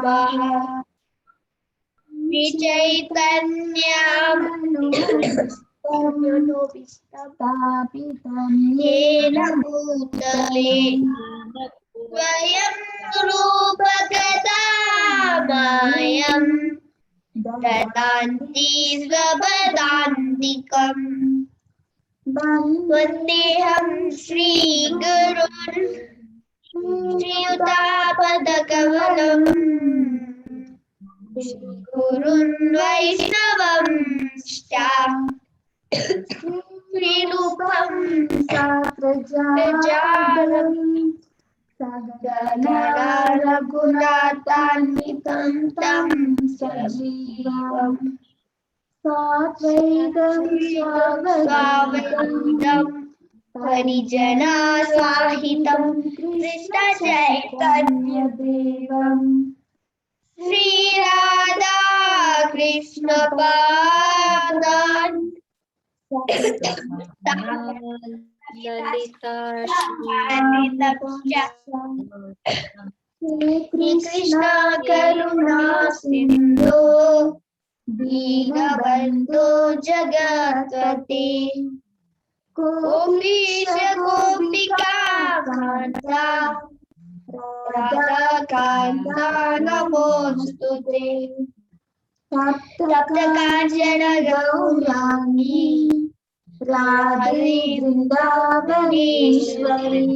Swaha Vichaitanyam Yena Bhutale Svayam Rupagamayam Dadanti Svabadantikam Vandeham Shri Gurun ShriyutapadaKavalam Gurun Vaishnavam Shta Srirupam Satrajalam Sagana Raghunatanitam Tam Sajivam Satvaitam Swavaitam Harijana Sahitam Krishna Chaitanya Devam Sri Radha Krishna Padan Lalita Shri Krishna Karuna Sindhu Dinabandhu Jagatpate Gopisha Gopika Kanta Radha Kanta Namostute Tapta Kanchana Gaurangi Radhe Vrindavaneshwari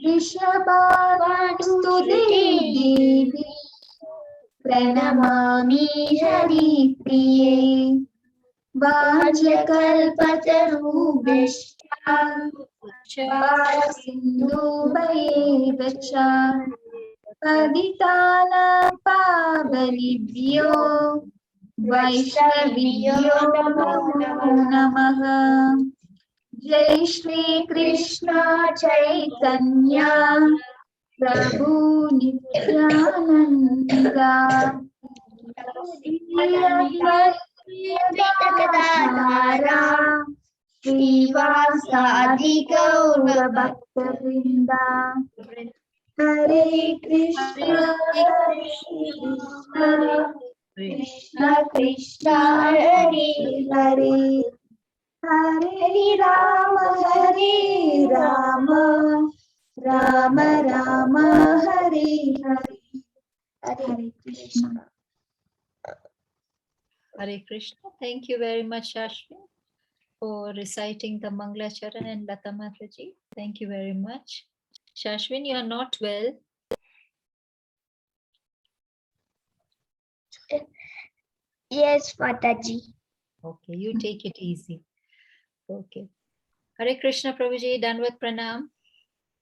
Rishabhanustuti Devi Pranamami Haripriye Vajakalpatarubhishta Sindhuvayevacha Paditana Pavanibhyo Vaishnavibhyo Namo Namaha Jai Shri Krishna Chaitanya Prabhu Nityananda Gadadhara Srivasadi Gaura Bhaktavrinda Hare Krishna Krishna Krishna Hare Hare Hare Rama Rama Rama Hare Hare Hare Krishna. Hare Krishna. Thank you very much, Ashwin, for reciting the Mangla Charan and Lata Mataji. Thank you very much. Shashwin, you are not well. Yes, Mataji. Okay, you take it easy. Okay. Hare Krishna, Prabhuji, Danvat Pranam.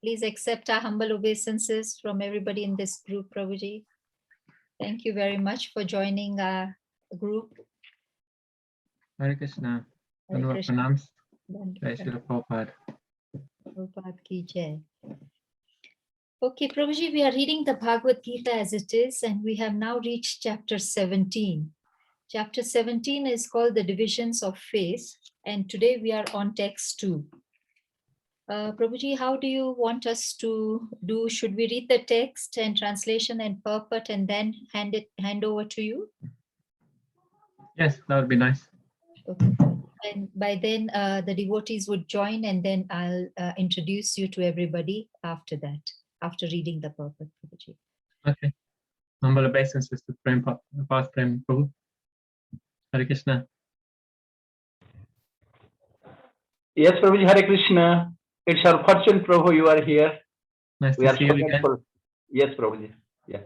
Please accept our humble obeisances from everybody in this group, Prabhuji. Thank you very much for joining our group. Hare Krishna. Hare Dandavat Krishna. pranams. Dandavat Jai Srila Prabhupada. Prabhupada ki jai. Okay, Prabhuji, we are reading the Bhagavad Gita as it is, and we have now reached chapter 17. Chapter 17 is called the Divisions of Faith, and today we are on text 2. Prabhuji, how do you want us to do? Should we read the text and translation and purport and then hand over to you? Yes, that would be nice. Okay. And by then the devotees would join, and then I'll introduce you to everybody after that, after reading the purport, Prabhuji. Okay. Humble obeisances to Past Prem Prabhu. Hare Krishna. Yes, Prabhuji, Hare Krishna. It's our fortune, Prabhu, you are here. Nice We to are see so you again. grateful. Yes, Prabhuji. Yeah.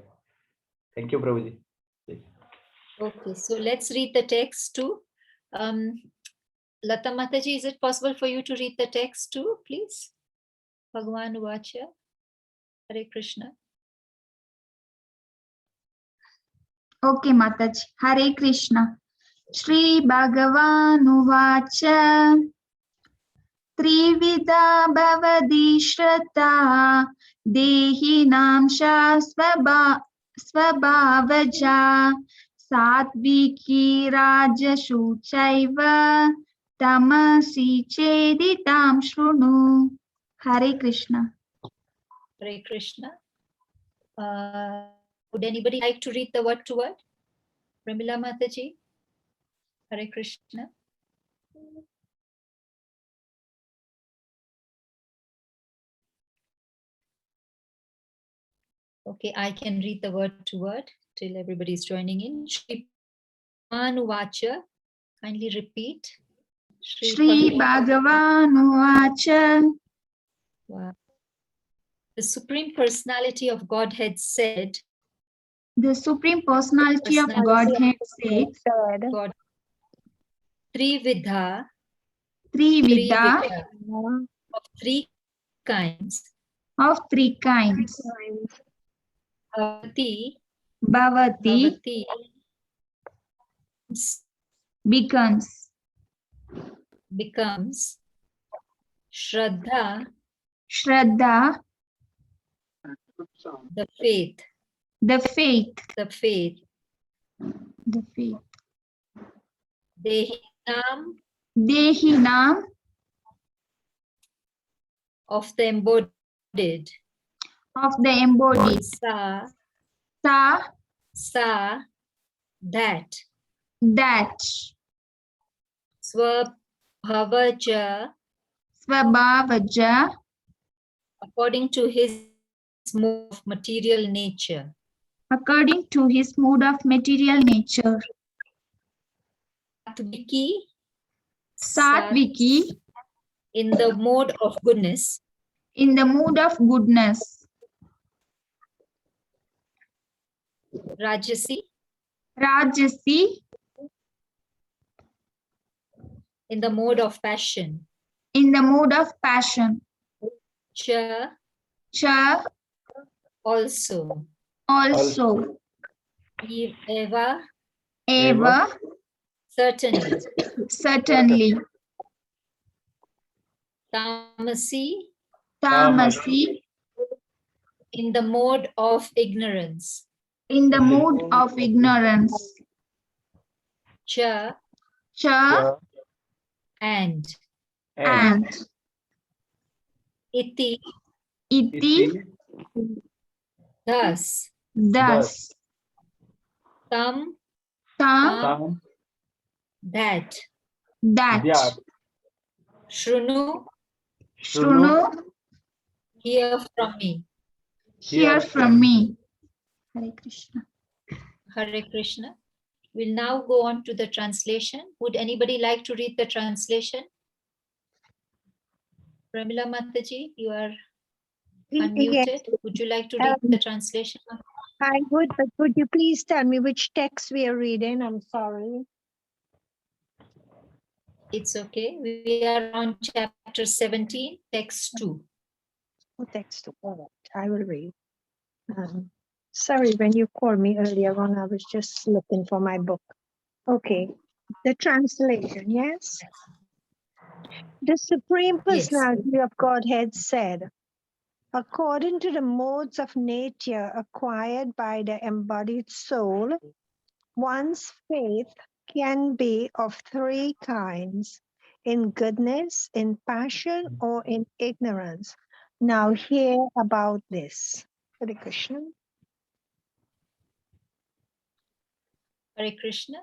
Thank you, Prabhuji. Okay, so let's read the text too. Lata Mataji, is it possible for you to read the text too, please? Bhagavan Uvacha. Hare Krishna. Okay, Mataji. Hare Krishna. Shri Bhagavan Uvacha Trivida Bhavadi Shraddha Dehinam Svabhavaja Satviki Rajashuchaiva Tamasi Cheditam Shrunu. Hare Krishna. Hare Krishna. Would anybody like to read the word to word? Pramila Mataji? Hare Krishna. Okay, I can read the word to word till everybody's joining in. Shri Manuvacha, kindly repeat. Shri Bhagavan Wow. The Supreme Personality of Godhead said, the Supreme Personality of Godhead said, God, Trividha, Trivida of three kinds, of three kinds, Bhavati, Bhavati becomes, Shraddha, Shraddha, the faith, the faith, Dehinam, Dehinam, of the embodied, of the embodied, Sa, Sa, that, Swabhavaja, Svabhavaja, according to his mode of material nature, according to his mood of material nature, Satviki, in the mode of goodness, in the mood of goodness, Rajasi, Rajasi, in the mode of passion, in the mood of passion, Cha, Cha, also, Eva, Eva, certainly, certainly, Tamasi, Tamasi, in the mode of ignorance, in the mood of ignorance, Cha, Cha, and Iti, Iti, thus, thus, Tam, Tam, that, Shrunu, Shrunu, hear from me. hear from me. Hare Krishna. Hare Krishna. We'll now go on to the translation. Would anybody like to read the translation? Pramila Mataji, you are unmuted. Yes. Would you like to read the translation? I would, but would you please tell me which text we are reading? I'm sorry. It's okay. We are on chapter 17, text 2. Oh, text 2. All right, I will read. Sorry, when you called me earlier on, I was just looking for my book. Okay, the translation, yes? The Supreme Yes. Personality of Godhead said, according to the modes of nature acquired by the embodied soul, one's faith can be of three kinds, in goodness, in passion, or in ignorance. Now hear about this. Hare Krishna. Hare Krishna.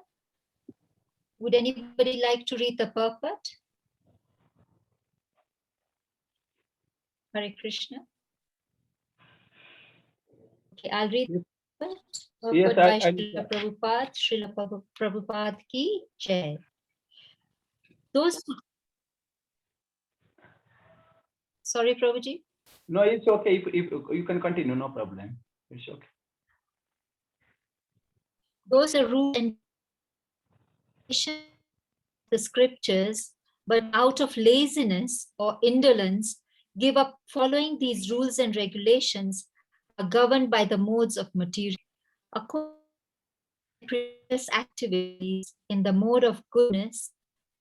Would anybody like to read the purport? Hare Krishna. Okay, I'll read the purport. Yes, Purport by I- Srila Prabhupada. Srila Prabhupada ki jai. Those who... Sorry, Prabhuji. No, it's okay. If you can continue, no problem. It's okay. Those are rules and the scriptures, but out of laziness or indolence, give up following these rules and regulations are governed by the modes of material. According to previous activities in the mode of goodness,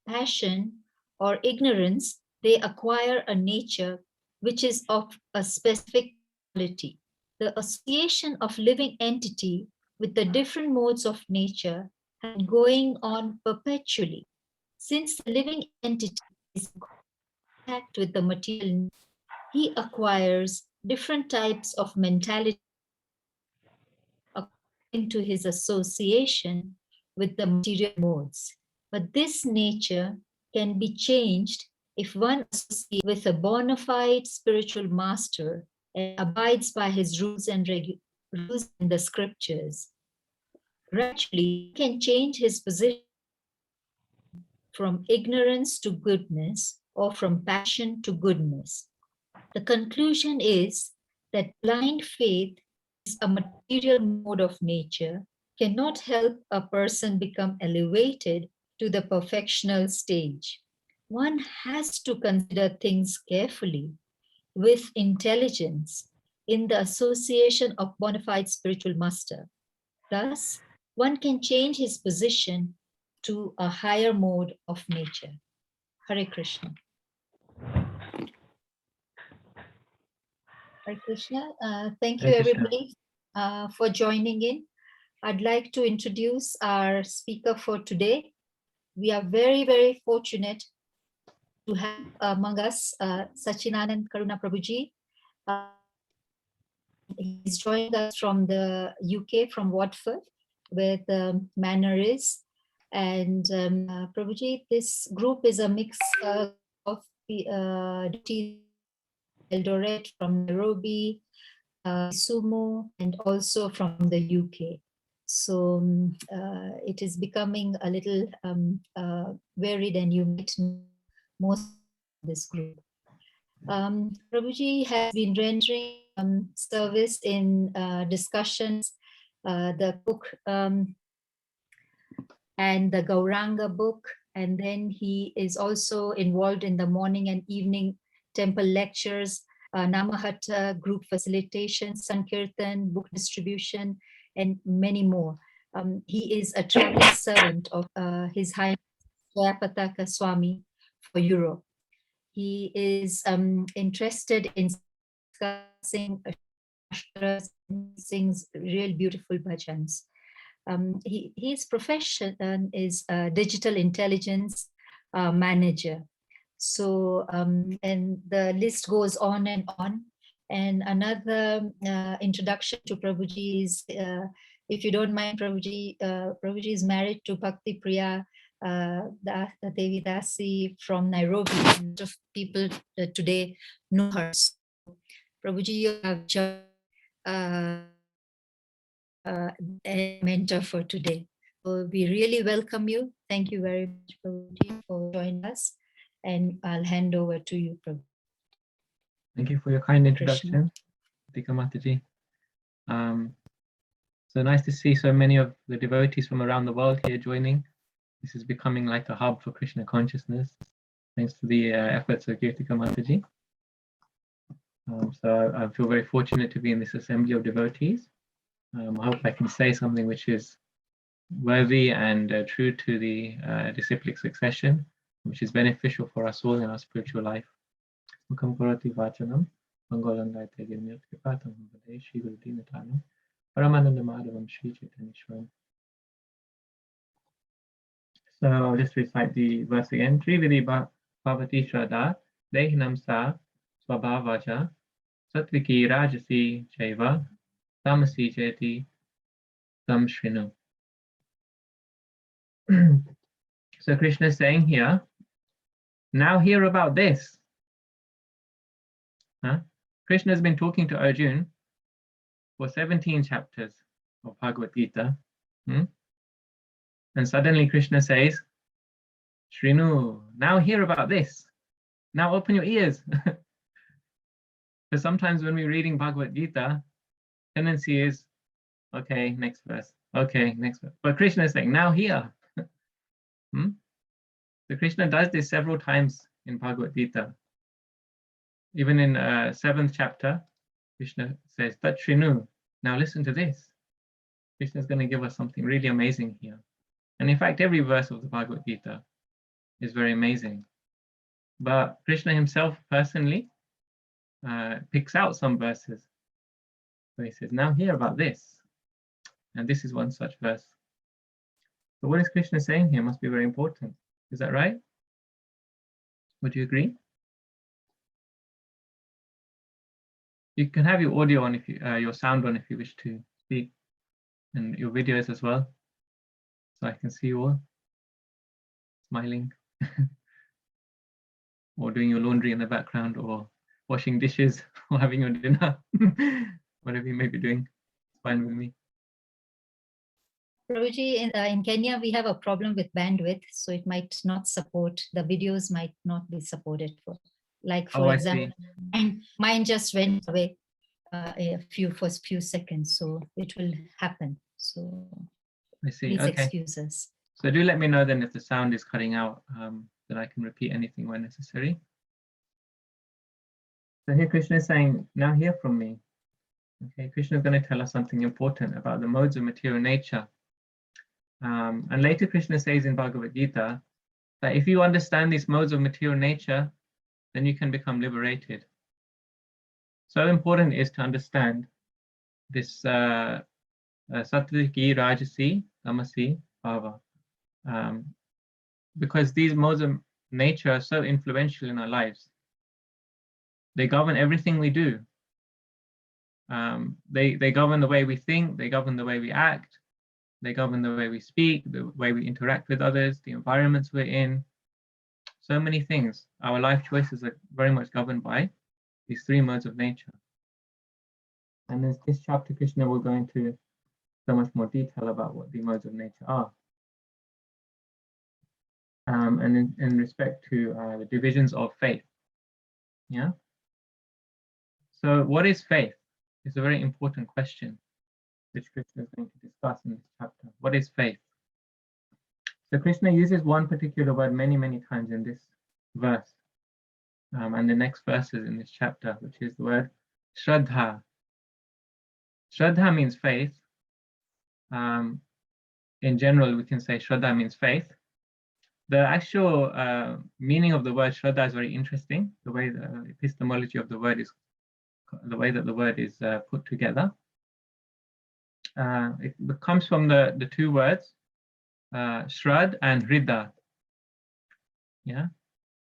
passion, or ignorance, they acquire a nature which is of a specific quality. The association of living entity with the different modes of nature has been going on perpetually. Since the living entity is in contact with the material, he acquires different types of mentality. into his association with the material modes. But this nature can be changed if one associates with a bona fide spiritual master and abides by his rules and rules in the scriptures. Gradually, he can change his position from ignorance to goodness or from passion to goodness. The conclusion is that blind faith is a material mode of nature, cannot help a person become elevated to the perfectional stage. One has to consider things carefully, with intelligence, in the association of bona fide spiritual master. Thus, one can change his position to a higher mode of nature. Hare Krishna. Hare Krishna. Thank you, Hare Krishna. everybody, for joining in. I'd like to introduce our speaker for today. We are very, very fortunate to have among us Sachinananda Karuna Prabhuji. He's joined us from the UK, from Watford, where the manor is. And Prabhuji, this group is a mix of the Eldoret from Nairobi, Sumo, and also from the UK. So it is becoming a little varied, and you meet most of this group. Prabhuji has been rendering service in discussions, the book and the Gauranga book, and then he is also involved in the morning and evening temple lectures, Namahatta group facilitation, Sankirtan, book distribution, and many more. He is a traveling servant of His Highness Jayapataka Swami for Europe. He is interested in discussing ashtaras, sings real beautiful bhajans. His profession is digital intelligence manager. So, and the list goes on and on. And another introduction to Prabhuji is, if you don't mind, Prabhuji, Prabhuji is married to Bhakti Priya Devi Dasi from Nairobi. A lot of people today know her. So, Prabhuji, you have just a mentor for today. So we really welcome you. Thank you very much, Prabhuji, for joining us. And I'll hand over to you, Prabhuji. Thank you for your kind Krishna. introduction, Tika Mataji. So nice to see so many of the devotees from around the world here joining. This is becoming like a hub for Krishna consciousness, thanks to the efforts of Kirtika Mataji. So I feel very fortunate to be in this assembly of devotees. I hope I can say something which is worthy and true to the disciplic succession, which is beneficial for us all in our spiritual life. Mukham karoti vachanam, mangolangai tegirmyat kripatam vade Shri Guru Dinatanam, Paramananda Madhavam Shri Chaitanyeshwaram. So I'll just recite the verse again. Trividi bhavati shraddha, dehinam sa swabhavaja, satviki rajasi chaiva, tamasi cheti tam shrinu. So Krishna is saying here, now hear about this. Krishna has been talking to Arjuna for 17 chapters of Bhagavad Gita. And suddenly Krishna says, Shrinu, now hear about this. Now open your ears. Because sometimes when we're reading Bhagavad Gita, tendency is, okay, next verse. Okay, next verse. But Krishna is saying, now hear. So Krishna does this several times in Bhagavad Gita. Even in 7th chapter, Krishna says, Tat Shrinu, now listen to this. Krishna is going to give us something really amazing here. And in fact, every verse of the Bhagavad Gita is very amazing. But Krishna himself personally picks out some verses. So he says, now hear about this. And this is one such verse. So what is Krishna saying here must be very important. Is that right? Would you agree? You can have your audio on if you, your sound on if you wish to speak. and your videos as well, so I can see you all smiling or doing your laundry in the background or washing dishes or having your dinner. Whatever you may be doing, it's fine with me. Prabhuji, in Kenya, we have a problem with bandwidth, so it might not support, the videos might not be supported for, like for I example, see. mine just went away for a few seconds, so it will happen. So I see. please Okay. excuse us. So do let me know then if the sound is cutting out, that I can repeat anything when necessary. So here Krishna is saying, now hear from me. Okay, Krishna is going to tell us something important about the modes of material nature. And later Krishna says in Bhagavad Gita that if you understand these modes of material nature, then you can become liberated. So important is to understand this Sattviki, Rajasi, Tamasi, Bhava. Because these modes of nature are so influential in our lives. They govern everything we do. They govern the way we think, they govern the way we act, they govern the way we speak, the way we interact with others, the environments we're in. So many things. Our life choices are very much governed by these three modes of nature. And in this chapter, Krishna will go into so much more detail about what the modes of nature are. And in respect to the divisions of faith. Yeah. So what is faith? It's a very important question, which Krishna is going to discuss in this chapter. What is faith? So Krishna uses one particular word many, many times in this verse, and the next verses in this chapter, which is the word Shraddha. Shraddha means faith. In general, we can say Shraddha means faith. The actual meaning of the word Shraddha is very interesting. The way the epistemology of the word is, the way that the word is put together. It comes from the two words, Shrad and Hridha. Yeah,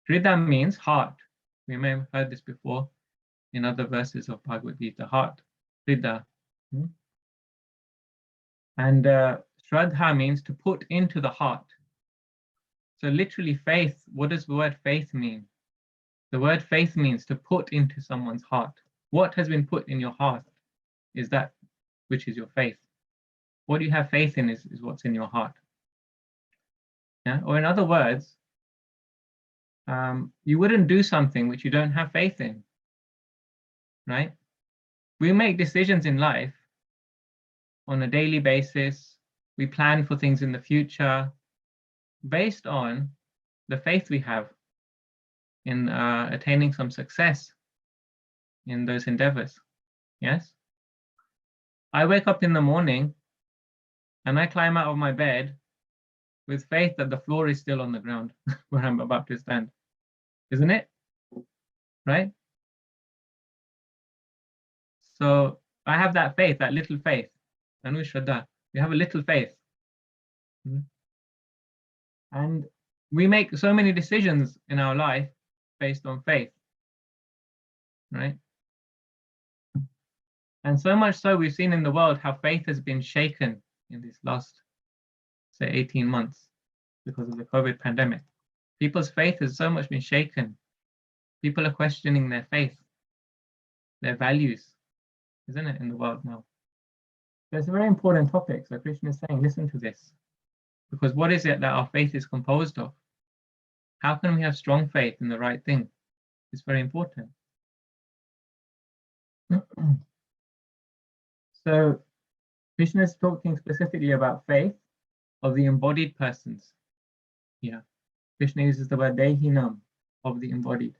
Hridha means heart. We may have heard this before in other verses of Bhagavad Gita, heart, Hridha. And Shraddha means to put into the heart. So literally faith, what does the word faith mean? The word faith means to put into someone's heart. What has been put in your heart is that which is your faith. What you have faith in is what's in your heart. Yeah? Or in other words, you wouldn't do something which you don't have faith in, right? We make decisions in life on a daily basis. We plan for things in the future based on the faith we have in attaining some success in those endeavors. Yes? I wake up in the morning and I climb out of my bed with faith that the floor is still on the ground where I'm about to stand. Isn't it? Right? So I have that faith, that little faith. Anu Shraddha. We have a little faith. And we make so many decisions in our life based on faith. Right? And so much so we've seen in the world how faith has been shaken in these last, say, 18 months because of the COVID pandemic. People's faith has so much been shaken. People are questioning their faith, their values, isn't it, in the world now? So it's a very important topic. So Krishna is saying, listen to this. Because what is it that our faith is composed of? How can we have strong faith in the right thing? It's very important. So Krishna is talking specifically about faith of the embodied persons. Yeah, Krishna uses the word dehinam, of the embodied.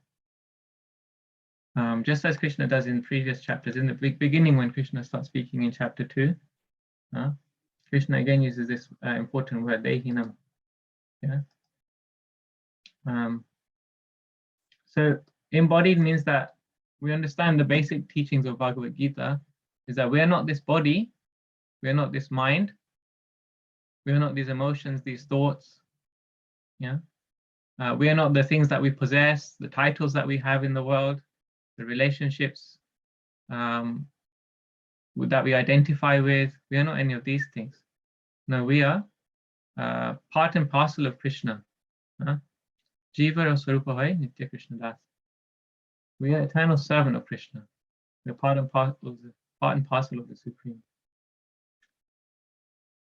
Just as Krishna does in previous chapters, in the beginning when Krishna starts speaking in chapter 2, Krishna again uses this important word dehinam. Yeah. So embodied means that we understand the basic teachings of Bhagavad Gita is that we are not this body, we are not this mind, we are not these emotions, these thoughts. Yeah. We are not the things that we possess, the titles that we have in the world, the relationships, that we identify with. We are not any of these things. No, we are part and parcel of Krishna. Jiva Swarupa Hai Nitya Krishna Das. We are eternal servant of Krishna. We are part and parcel of the Supreme.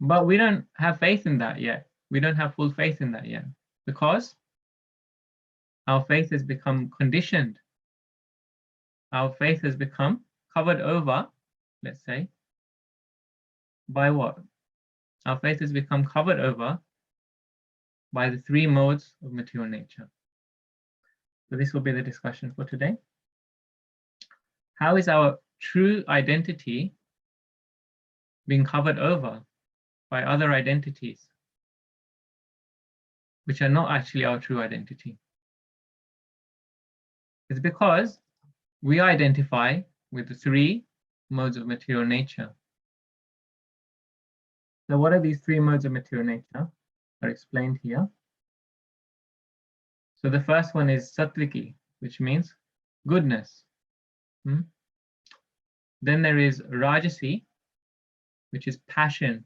But we don't have faith in that yet. We don't have full faith in that yet, because our faith has become conditioned. Our faith has become covered over, let's say, by what? Our faith has become covered over by the three modes of material nature. So this will be the discussion for today. How is our true identity being covered over by other identities, which are not actually our true identity? It's because we identify with the three modes of material nature. So what are these three modes of material nature? Are explained here. So the first one is sattviki, which means goodness. Then there is rajasi, which is passion.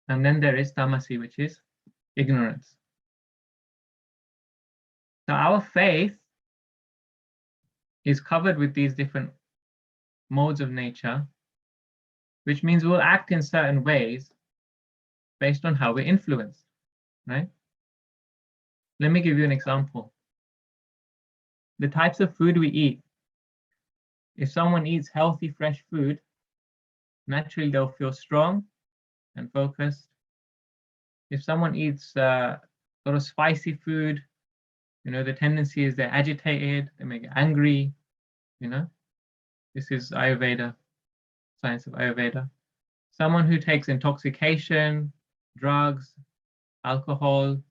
And then there is tamasi, which is ignorance. So our faith is covered with these different modes of nature, which means we'll act in certain ways based on how we're influenced, right? Let me give you an example. The types of food we eat. If someone eats healthy, fresh food, naturally they'll feel strong and focused. If someone eats sort of spicy food, the tendency is they're agitated, they may get angry, This is Ayurveda, science of Ayurveda. Someone who takes intoxication, drugs, alcohol,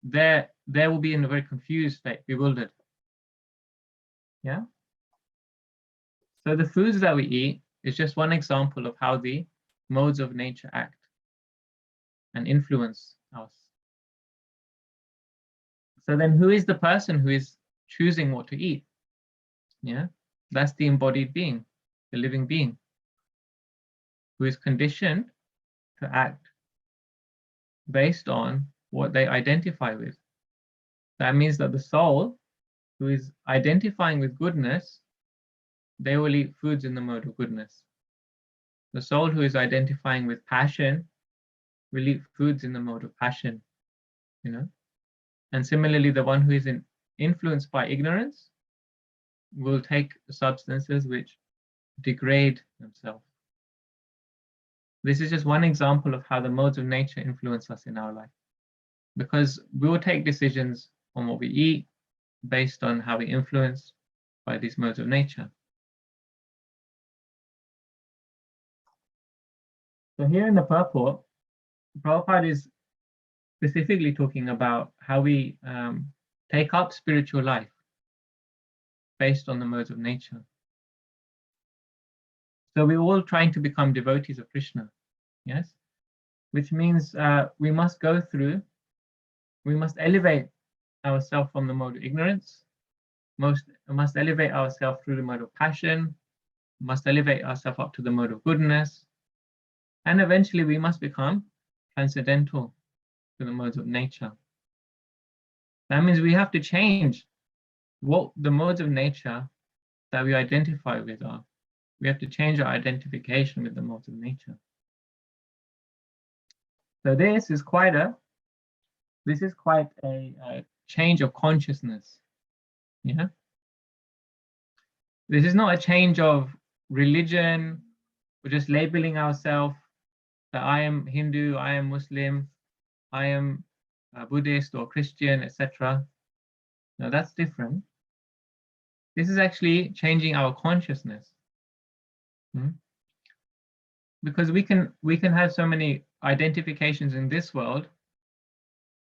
they will be in a very confused state, bewildered. Yeah. So the foods that we eat is just one example of how the modes of nature act and influence us. So then who is the person who is choosing what to eat? Yeah, that's the embodied being, the living being, who is conditioned to act based on what they identify with. That means that the soul who is identifying with goodness, they will eat foods in the mode of goodness. The soul who is identifying with passion will eat foods in the mode of passion, And similarly, the one who is influenced by ignorance will take substances which degrade themselves. This is just one example of how the modes of nature influence us in our life, because we will take decisions on what we eat based on how we're influenced by these modes of nature. So here in the purport, Prabhupada is specifically talking about how we take up spiritual life based on the modes of nature. So we're all trying to become devotees of Krishna, yes? Which means we must elevate ourselves from the mode of ignorance, must elevate ourselves through the mode of passion, must elevate ourselves up to the mode of goodness, and eventually we must become transcendental to the modes of nature. That means we have to change what the modes of nature that we identify with are. We have to change our identification with the modes of nature. So this is quite a change of consciousness. Yeah. This is not a change of religion. We're just labeling ourselves that I am Hindu, I am Muslim, I am Buddhist or Christian, etc. No, that's different. This is actually changing our consciousness. Because we can have so many identifications in this world,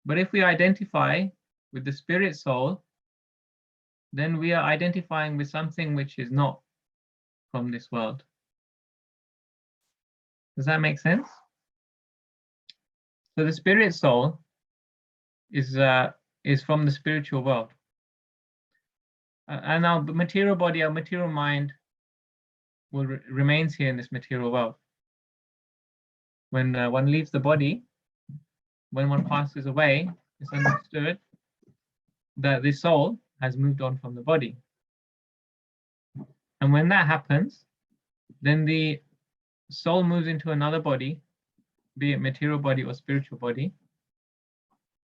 but if we identify with the spirit soul, then we are identifying with something which is not from this world. Does that make sense? So the spirit soul is from the spiritual world. and our material body, our material mind remains here in this material world. When one leaves the body, when one passes away, it's understood that the soul has moved on from the body. And when that happens, then the soul moves into another body, be it material body or spiritual body,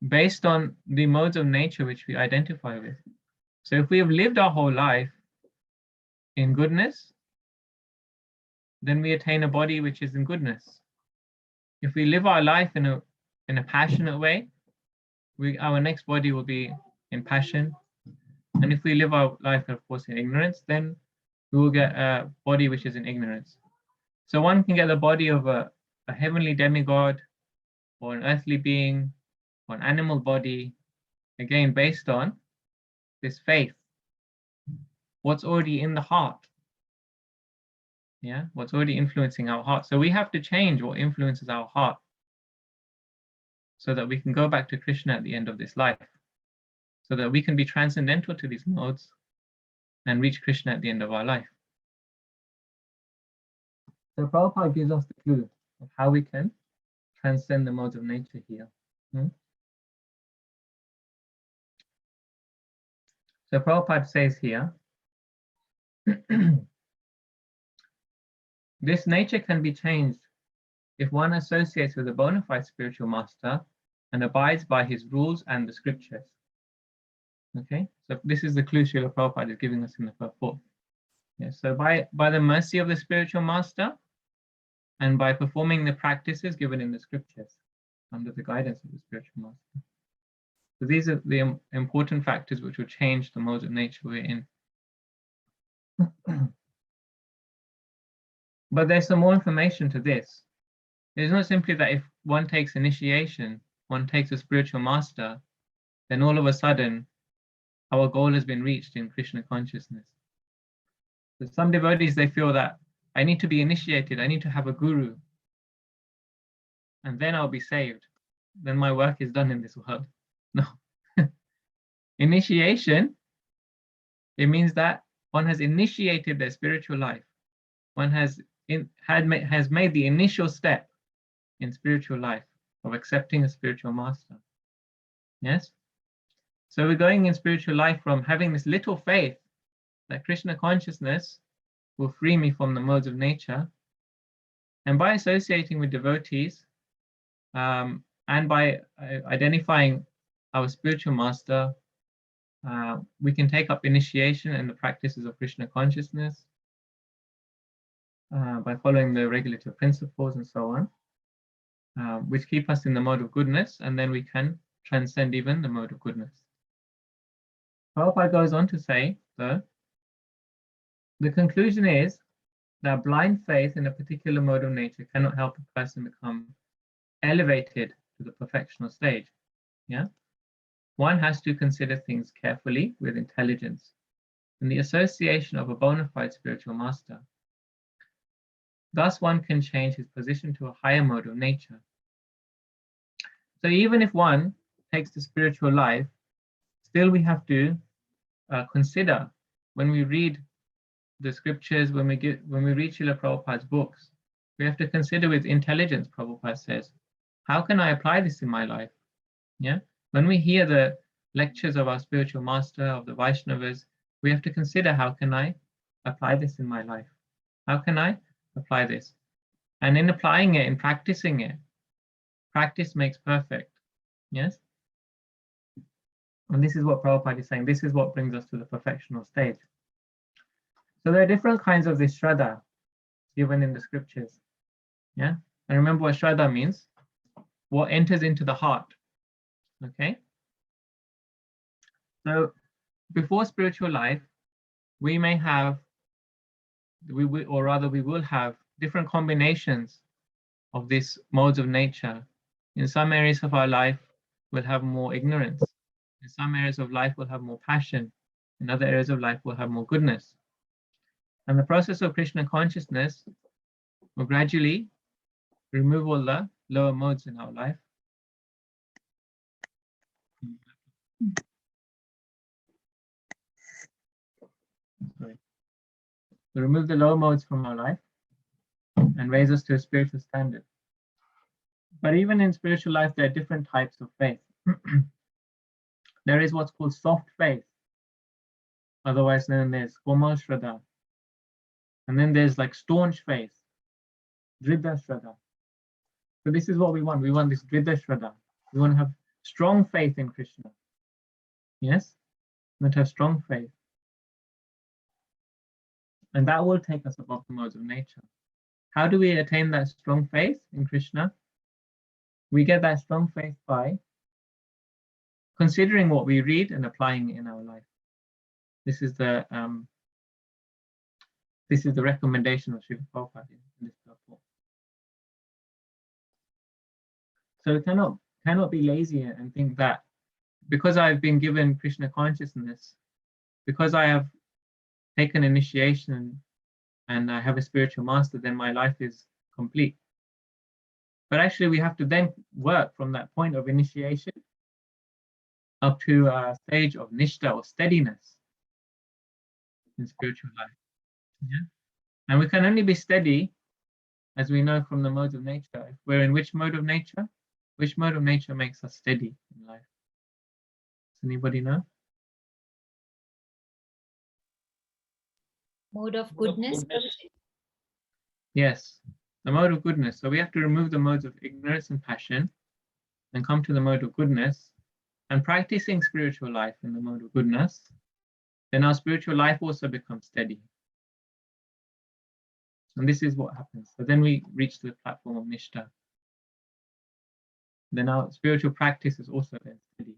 based on the modes of nature which we identify with. So if we have lived our whole life in goodness, then we attain a body which is in goodness. If we live our life in a passionate way, our next body will be in passion. And if we live our life, of course, in ignorance, then we will get a body which is in ignorance. So one can get the body of a heavenly demigod, or an earthly being, or an animal body, again, based on this faith, what's already in the heart. Yeah, what's already influencing our heart. So we have to change what influences our heart so that we can go back to Krishna at the end of this life, so that we can be transcendental to these modes and reach Krishna at the end of our life. So Prabhupada gives us the clue of how we can transcend the modes of nature here. So Prabhupada says here, this nature can be changed if one associates with a bona fide spiritual master and abides by his rules and the scriptures. Okay, so this is the clue Srila Prabhupada is giving us in the purport. Yeah, so by the mercy of the spiritual master and by performing the practices given in the scriptures under the guidance of the spiritual master. So these are the important factors which will change the modes of nature we're in. But there's some more information to this. It's not simply that if one takes initiation, one takes a spiritual master, then all of a sudden our goal has been reached in Krishna consciousness. So some devotees, they feel that I need to be initiated, I need to have a guru, and then I'll be saved. Then my work is done in this world. No. Initiation, it means that one has initiated their spiritual life. One has made the initial step in spiritual life of accepting a spiritual master. Yes? So we're going in spiritual life from having this little faith that Krishna consciousness will free me from the modes of nature. And by associating with devotees and by identifying our spiritual master, we can take up initiation and the practices of Krishna consciousness by following the regulative principles and so on, which keep us in the mode of goodness, and then we can transcend even the mode of goodness. Prabhupada goes on to say, though, the conclusion is that blind faith in a particular mode of nature cannot help a person become elevated to the perfectional stage. Yeah, one has to consider things carefully with intelligence and the association of a bona fide spiritual master. Thus, one can change his position to a higher mode of nature. So even if one takes the spiritual life, still we have to consider when we read the scriptures, when we read Srila Prabhupada's books, we have to consider with intelligence, Prabhupada says, how can I apply this in my life? Yeah. When we hear the lectures of our spiritual master, of the Vaishnavas, we have to consider, how can I apply this in my life? How can I apply this? And in applying it, in practicing it, practice makes perfect. Yes? And this is what Prabhupada is saying. This is what brings us to the perfectional stage. So there are different kinds of this Shraddha given in the scriptures. Yeah? And remember what Shraddha means. What enters into the heart. Okay? So before spiritual life, we may have, we will have different combinations of these modes of nature. In some areas of our life, we'll have more ignorance. In some areas of life, we'll have more passion. In other areas of life, we'll have more goodness. And the process of Krishna consciousness will gradually remove all the lower modes in our life. So remove the lower modes from our life and raise us to a spiritual standard. But even in spiritual life, there are different types of faith. There is what's called soft faith, otherwise known as Komal Shraddha. And then there's like staunch faith, Dridha Shraddha. So this is what we want. We want this Dridha Shraddha. We want to have strong faith in Krishna. Yes? We want to have strong faith. And that will take us above the modes of nature. How do we attain that strong faith in Krishna? We get that strong faith by considering what we read and applying it in our life. This is the recommendation of Srila Prabhupada in this purport. So we cannot be lazy and think that because I've been given Krishna consciousness, because I have taken initiation and I have a spiritual master, then my life is complete. But actually we have to then work from that point of initiation up to a stage of nishta or steadiness in spiritual life. Yeah? And we can only be steady, as we know from the modes of nature, if we're in which mode of nature? Which mode of nature makes us steady in life? Does anybody know? Mode of goodness. Yes, the mode of goodness. So we have to remove the modes of ignorance and passion and come to the mode of goodness. And practicing spiritual life in the mode of goodness, then our spiritual life also becomes steady. And this is what happens. So then we reach the platform of nishta. Then our spiritual practice is also then steady.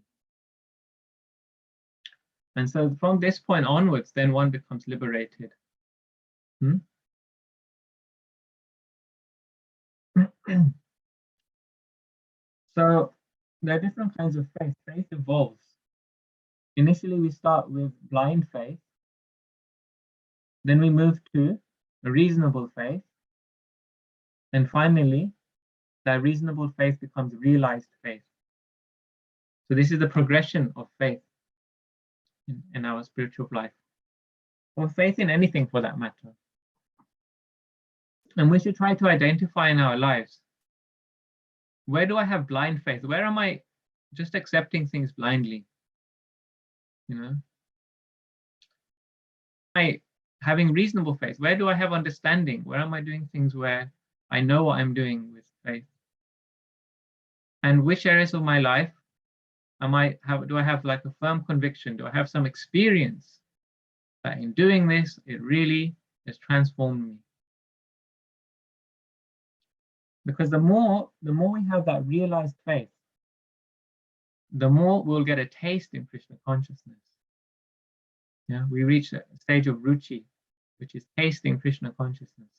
And so from this point onwards, then one becomes liberated. So there are different kinds of faith. Faith evolves. Initially, we start with blind faith. Then we move to a reasonable faith. And finally, that reasonable faith becomes realized faith. So this is the progression of faith in our spiritual life, or faith in anything for that matter. And we should try to identify in our lives, where do I have blind faith? Where am I just accepting things blindly? You know, am I having reasonable faith? Where do I have understanding? Where am I doing things where I know what I'm doing with faith? And which areas of my life do I have like a firm conviction? Do I have some experience that in doing this, it really has transformed me? Because the more we have that realized faith, the more we'll get a taste in Krishna consciousness. Yeah, we reach a stage of ruchi, which is tasting Krishna consciousness.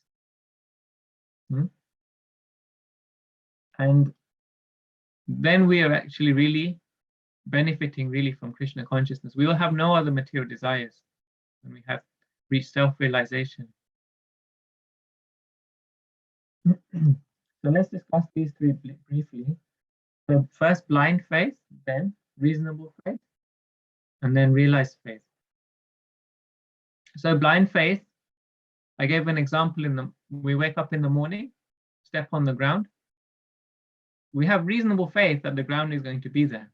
And then we are actually really benefiting really from Krishna consciousness. We will have no other material desires when we have reached self-realization. So let's discuss these three briefly. So first blind faith, then reasonable faith, and then realized faith. So blind faith, I gave an example we wake up in the morning, step on the ground. We have reasonable faith that the ground is going to be there.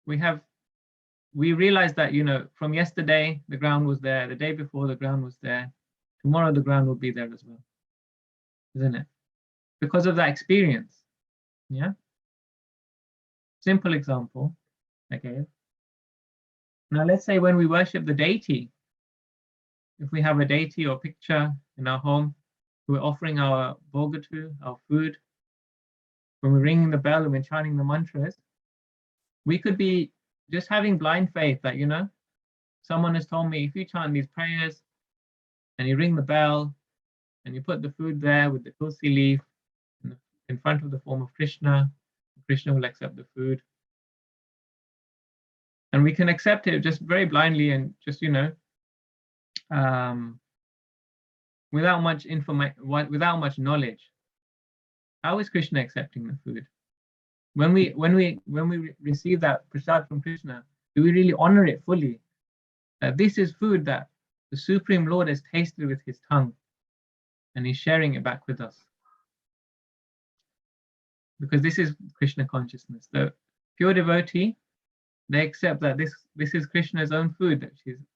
We realize that, you know, from yesterday, the ground was there, the day before the ground was there, tomorrow the ground will be there as well, isn't it? Because of that experience, yeah? Simple example I gave. Now let's say when we worship the deity, if we have a deity or picture in our home, we're offering our bhoga to, our food, when we're ringing the bell and we're chanting the mantras, we could be just having blind faith that, you know, someone has told me if you chant these prayers and you ring the bell and you put the food there with the tulsi leaf in front of the form of Krishna, Krishna will accept the food. And we can accept it just very blindly and just, you know, without much information, without much knowledge. How is Krishna accepting the food? When we receive that prasad from Krishna, do we really honor it fully? That this is food that the Supreme Lord has tasted with his tongue, and he's sharing it back with us. Because this is Krishna consciousness. The pure devotee, they accept that this is Krishna's own food,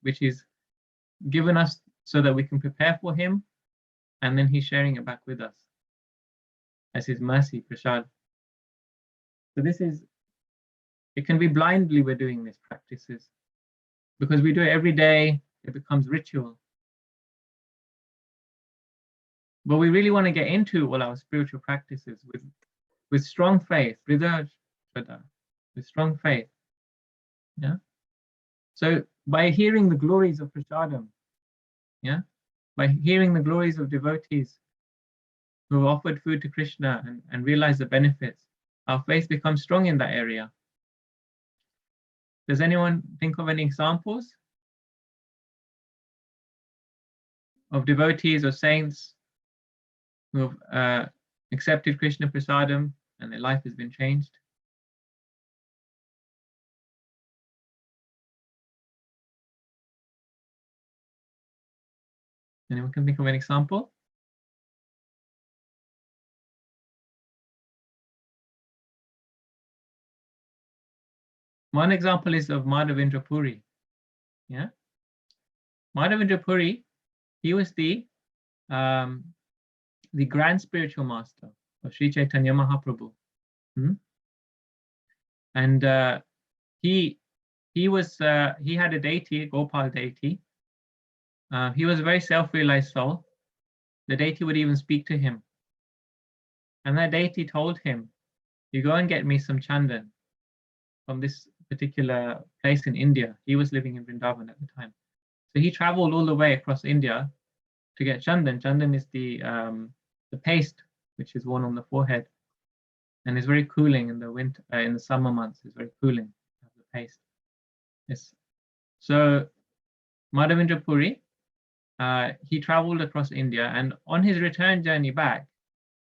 which is given us so that we can prepare for him, and then he's sharing it back with us as his mercy, prasad. So it can be blindly we're doing these practices. Because we do it every day, it becomes ritual. But we really want to get into all our spiritual practices with strong faith, with strong faith. Yeah. So by hearing the glories of prasadam, yeah, by hearing the glories of devotees who have offered food to Krishna and realize the benefits, our faith becomes strong in that area. Does anyone think of any examples of devotees or saints who have accepted Krishna prasadam and their life has been changed? Anyone can think of an example? One example is of Madhavendra Puri. Yeah, Madhavendra Puri, he was the grand spiritual master of Sri Chaitanya Mahaprabhu. And he had a deity, a Gopal deity. He was a very self-realized soul. The deity would even speak to him. And that deity told him, you go and get me some chandan from this particular place in India. He was living in Vrindavan at the time. So he traveled all the way across India to get chandan. Chandan is the paste which is worn on the forehead, and is very cooling in the winter, in the summer months. It's very cooling, the paste. Yes. So Madhavendra Puri, he traveled across India, and on his return journey back,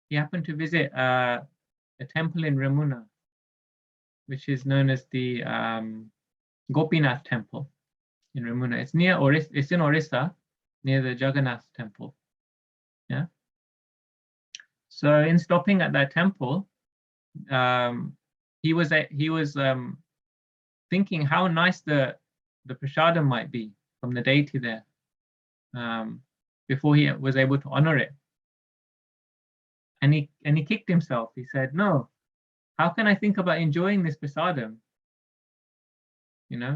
he happened to visit a temple in Ramuna, which is known as the Gopinath temple in Ramuna. It's in Orissa, near the Jagannath temple. Yeah. So in stopping at that temple, he was thinking how nice the prasadam might be from the deity there, before he was able to honor it. And he kicked himself. He said, no, how can I think about enjoying this prasadam?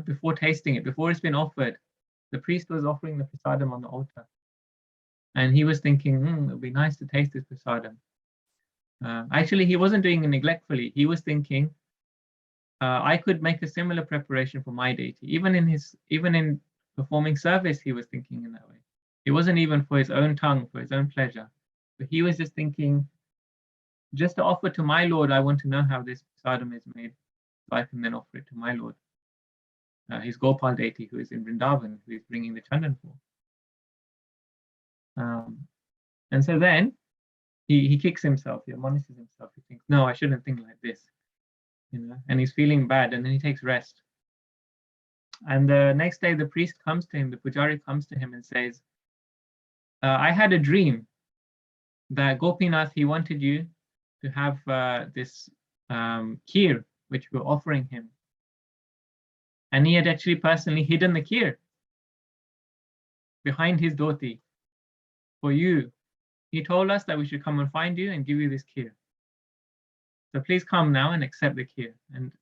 Before tasting it, before it's been offered. The priest was offering the prasadam on the altar. And he was thinking, it would be nice to taste this prasadam. Actually, he wasn't doing it neglectfully. He was thinking, I could make a similar preparation for my deity. Even in performing service, he was thinking in that way. It wasn't even for his own tongue, for his own pleasure. But he was just thinking, just to offer to my Lord, I want to know how this prasadam is made, so I can then offer it to my Lord, his Gopal deity, who is in Vrindavan, who is bringing the chandan for. And so then he kicks himself, he admonishes himself. He thinks, no, I shouldn't think like this, and he's feeling bad, and then he takes rest. And the next day, the priest comes to him, the pujari comes to him and says, I had a dream that Gopinath, he wanted you to have this kheer, which we're offering him. And he had actually personally hidden the kheer behind his dhoti for you. He told us that we should come and find you and give you this kheer. So please come now and accept the kheer. And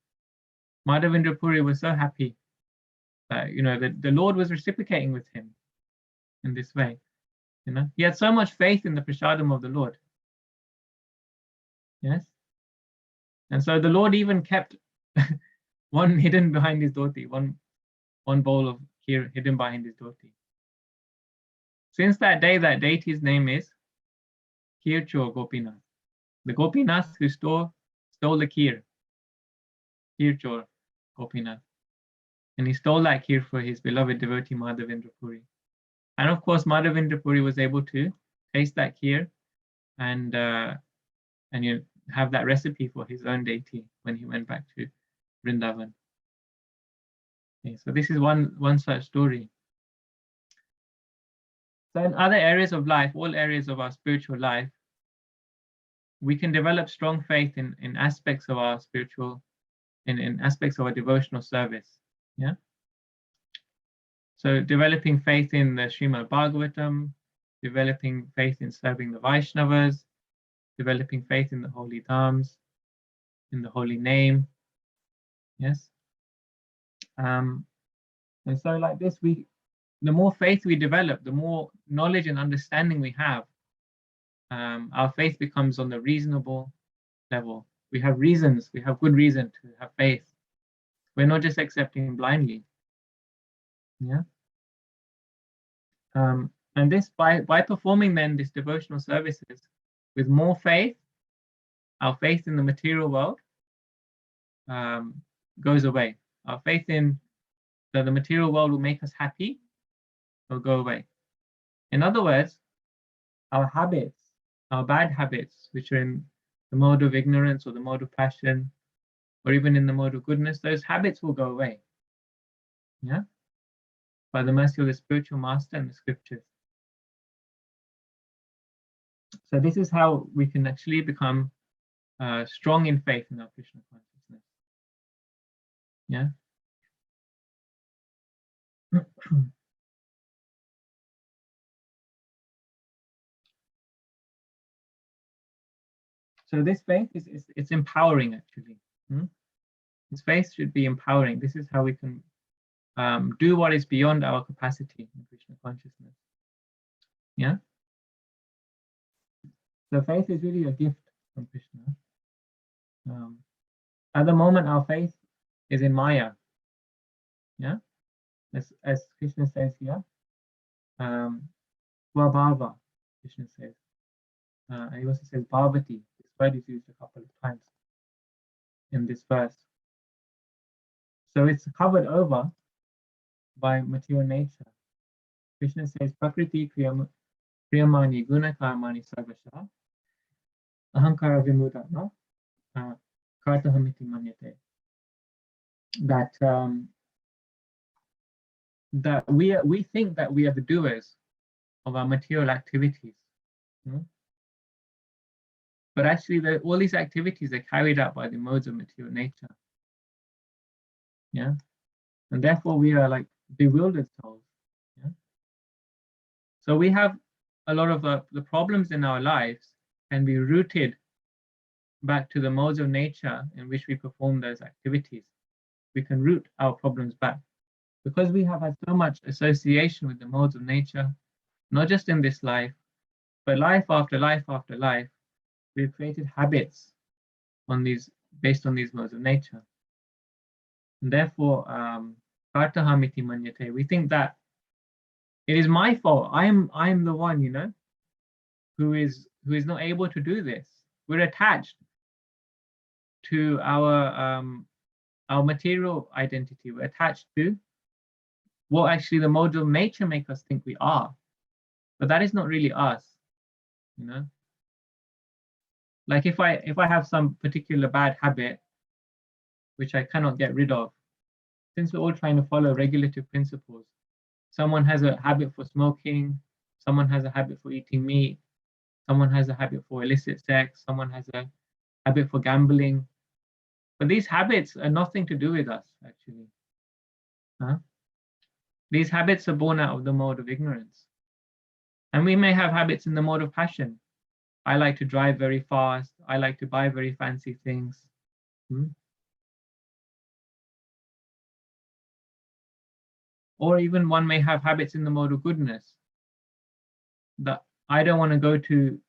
Madhavendra Puri was so happy that, that the Lord was reciprocating with him in this way. He had so much faith in the prasadam of the Lord. Yes. And so the Lord even kept one hidden behind his dhoti, one bowl of kheer hidden behind his dhoti. Since that day, that deity's name is Kheer Chor Gopinath. The Gopinath who stole the kheer. Kheer Chor Gopinath. And he stole that kheer for his beloved devotee Madhavendra Puri. And of course, Madhavendra Puri was able to taste that kheer and have that recipe for his own deity when he went back to Vrindavan. Okay, so this is one such story. So in other areas of life, all areas of our spiritual life, we can develop strong faith in aspects of our spiritual, in aspects of our devotional service. Yeah. So developing faith in the Srimad Bhagavatam, developing faith in serving the Vaishnavas, developing faith in the holy dhams, in the holy name. Yes. And so like this, the more faith we develop, the more knowledge and understanding we have, our faith becomes on the reasonable level. We have reasons, we have good reason to have faith. We're not just accepting blindly. Yeah. And this, by performing then this devotional services with more faith, our faith in the material world goes away. Our faith in that the material world will make us happy will go away. In other words, our habits, our bad habits, which are in the mode of ignorance or the mode of passion, or even in the mode of goodness, those habits will go away. Yeah, by the mercy of the spiritual master and the scriptures. So this is how we can actually become strong in faith in our Krishna consciousness. Yeah. So this faith it's empowering actually. This faith should be empowering. This is how we can do what is beyond our capacity in Krishna consciousness. Yeah. So faith is really a gift from Krishna. At the moment, our faith is in Maya. Yeah. As Krishna says here, Swabhava, Krishna says. And he also says Bhavati. This word is used a couple of times in this verse. So it's covered over by material nature. Krishna says, Prakriti Kriyamani Guna Karmani Sarvasha Ahankara Vimudana Kartahamiti Manyate. That we think that we are the doers of our material activities. But actually, all these activities are carried out by the modes of material nature. Yeah, and therefore we are like bewildered souls. Yeah, so we have a lot of the problems in our lives can be rooted back to the modes of nature in which we perform those activities. We can root our problems back because we have had so much association with the modes of nature, not just in this life, but life after life after life. We've created habits based on these modes of nature. And therefore, Kartahamiti Manyate, we think that it is my fault. I'm the one, who is not able to do this. We're attached to our material identity. We're attached to what actually the modes of nature make us think we are. But that is not really us, Like if I have some particular bad habit, which I cannot get rid of, since we're all trying to follow regulative principles, someone has a habit for smoking, someone has a habit for eating meat, someone has a habit for illicit sex, someone has a habit for gambling. But these habits are nothing to do with us, actually. These habits are born out of the mode of ignorance. And we may have habits in the mode of passion. I like to drive very fast. I like to buy very fancy things. Or even one may have habits in the mode of goodness. That I don't want to go to,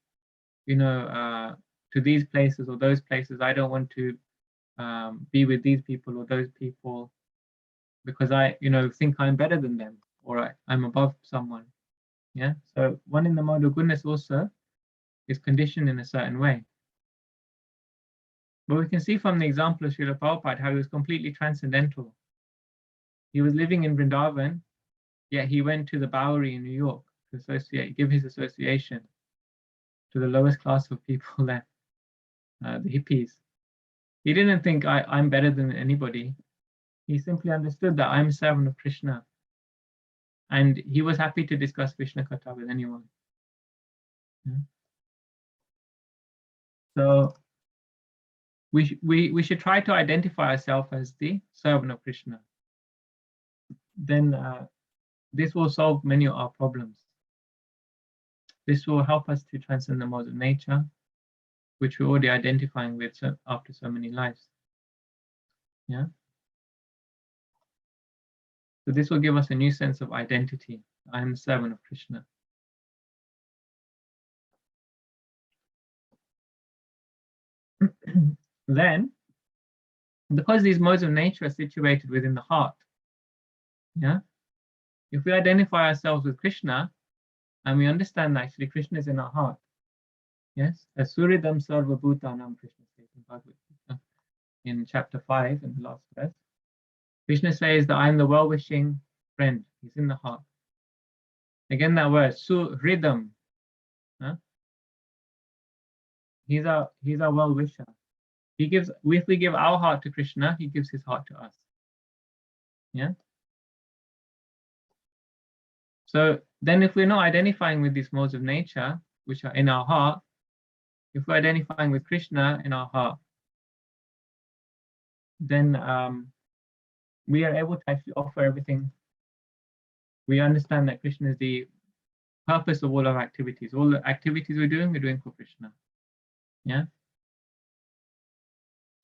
to these places or those places. I don't want to be with these people or those people because I, think I'm better than them or I'm above someone. Yeah. So one in the mode of goodness also is conditioned in a certain way. But we can see from the example of Srila Prabhupada how he was completely transcendental. He was living in Vrindavan, yet he went to the Bowery in New York to give his association to the lowest class of people there, the hippies. He didn't think I'm better than anybody. He simply understood that I'm a servant of Krishna. and he was happy to discuss Krishna Katha with anyone. Yeah. So we should try to identify ourselves as the servant of Krishna. Then this will solve many of our problems. This will help us to transcend the modes of nature, which we're already identifying with after so many lives. Yeah. So this will give us a new sense of identity. I am the servant of Krishna. Then, because these modes of nature are situated within the heart, yeah, if we identify ourselves with Krishna and we understand that actually Krishna is in our heart, yes, as Suridam Sarva Bhutanam, Krishna says in Bhagavad Gita, in chapter 5, in the last verse, Krishna says that I am the well-wishing friend. He's in the heart. Again, that word, Suridam. Huh? He's our well-wisher. He gives, if we give our heart to Krishna, he gives his heart to us. Yeah. So then if we're not identifying with these modes of nature, which are in our heart, if we're identifying with Krishna in our heart, then we are able to actually offer everything. We understand that Krishna is the purpose of all our activities. All the activities we're doing for Krishna. Yeah.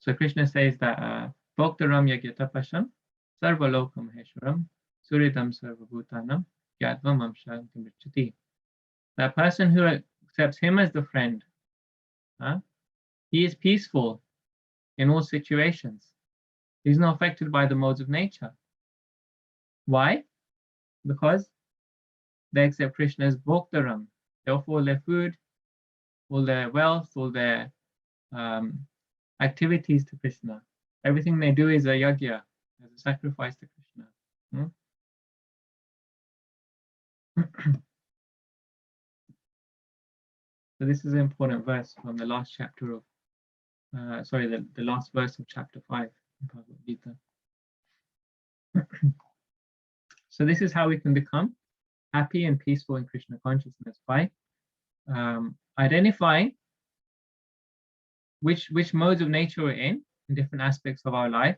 So Krishna says that Bhaktaram Yagyatapasham Sarvalokam Heshwaram Suridam Sarvabhutanam Yadvam Amshanti Mrichati. That person who accepts him as the friend, he is peaceful in all situations. He's not affected by the modes of nature. Why? Because they accept Krishna as Bhaktaram. They offer all their food, all their wealth, all their activities to Krishna. Everything they do is a yajna, as a sacrifice to Krishna. So this is an important verse from the last chapter of, the last verse of chapter 5 in Bhagavad Gita. So this is how we can become happy and peaceful in Krishna consciousness, by identifying which modes of nature we're in different aspects of our life.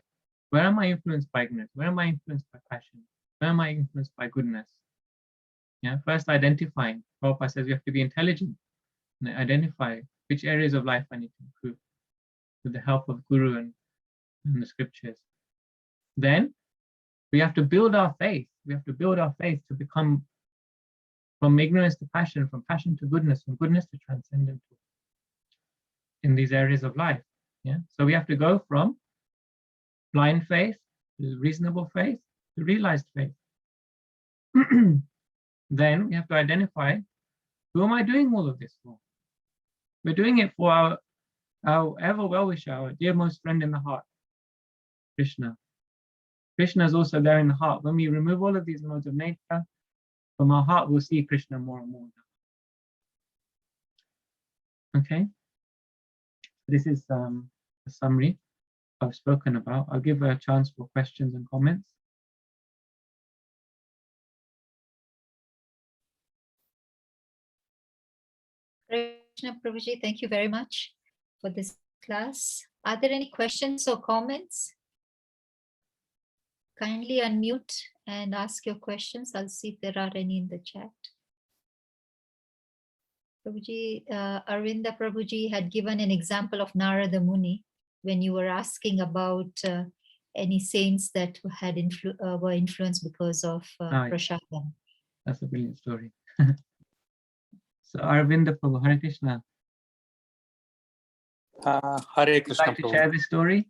Where am I influenced by ignorance? Where am I influenced by passion? Where am I influenced by goodness? Yeah, first identifying. Prabhupada says we have to be intelligent and identify which areas of life I need to improve with the help of Guru and the scriptures. Then we have to build our faith. We have to build our faith to become from ignorance to passion, from passion to goodness, from goodness to transcendent in these areas of life. Yeah. So we have to go from blind faith to reasonable faith to realized faith. Then we have to identify, who am I doing all of this for? We're doing it for our ever well-wisher, our dear most friend in the heart, Krishna. Krishna is also there in the heart. When we remove all of these modes of nature from our heart, we'll see Krishna more and more. Okay. This is a summary I've spoken about. I'll give a chance for questions and comments. Krishna Prabhuji, thank you very much for this class. Are there any questions or comments? Kindly unmute and ask your questions. I'll see if there are any in the chat. Prabhuji, Arvinda Prabhuji had given an example of Narada Muni when you were asking about any saints that had were influenced because of prasadam. That's a brilliant story. So Arvinda Prabhu, Hare Krishna. Hare Krishna. Would you like to share this story?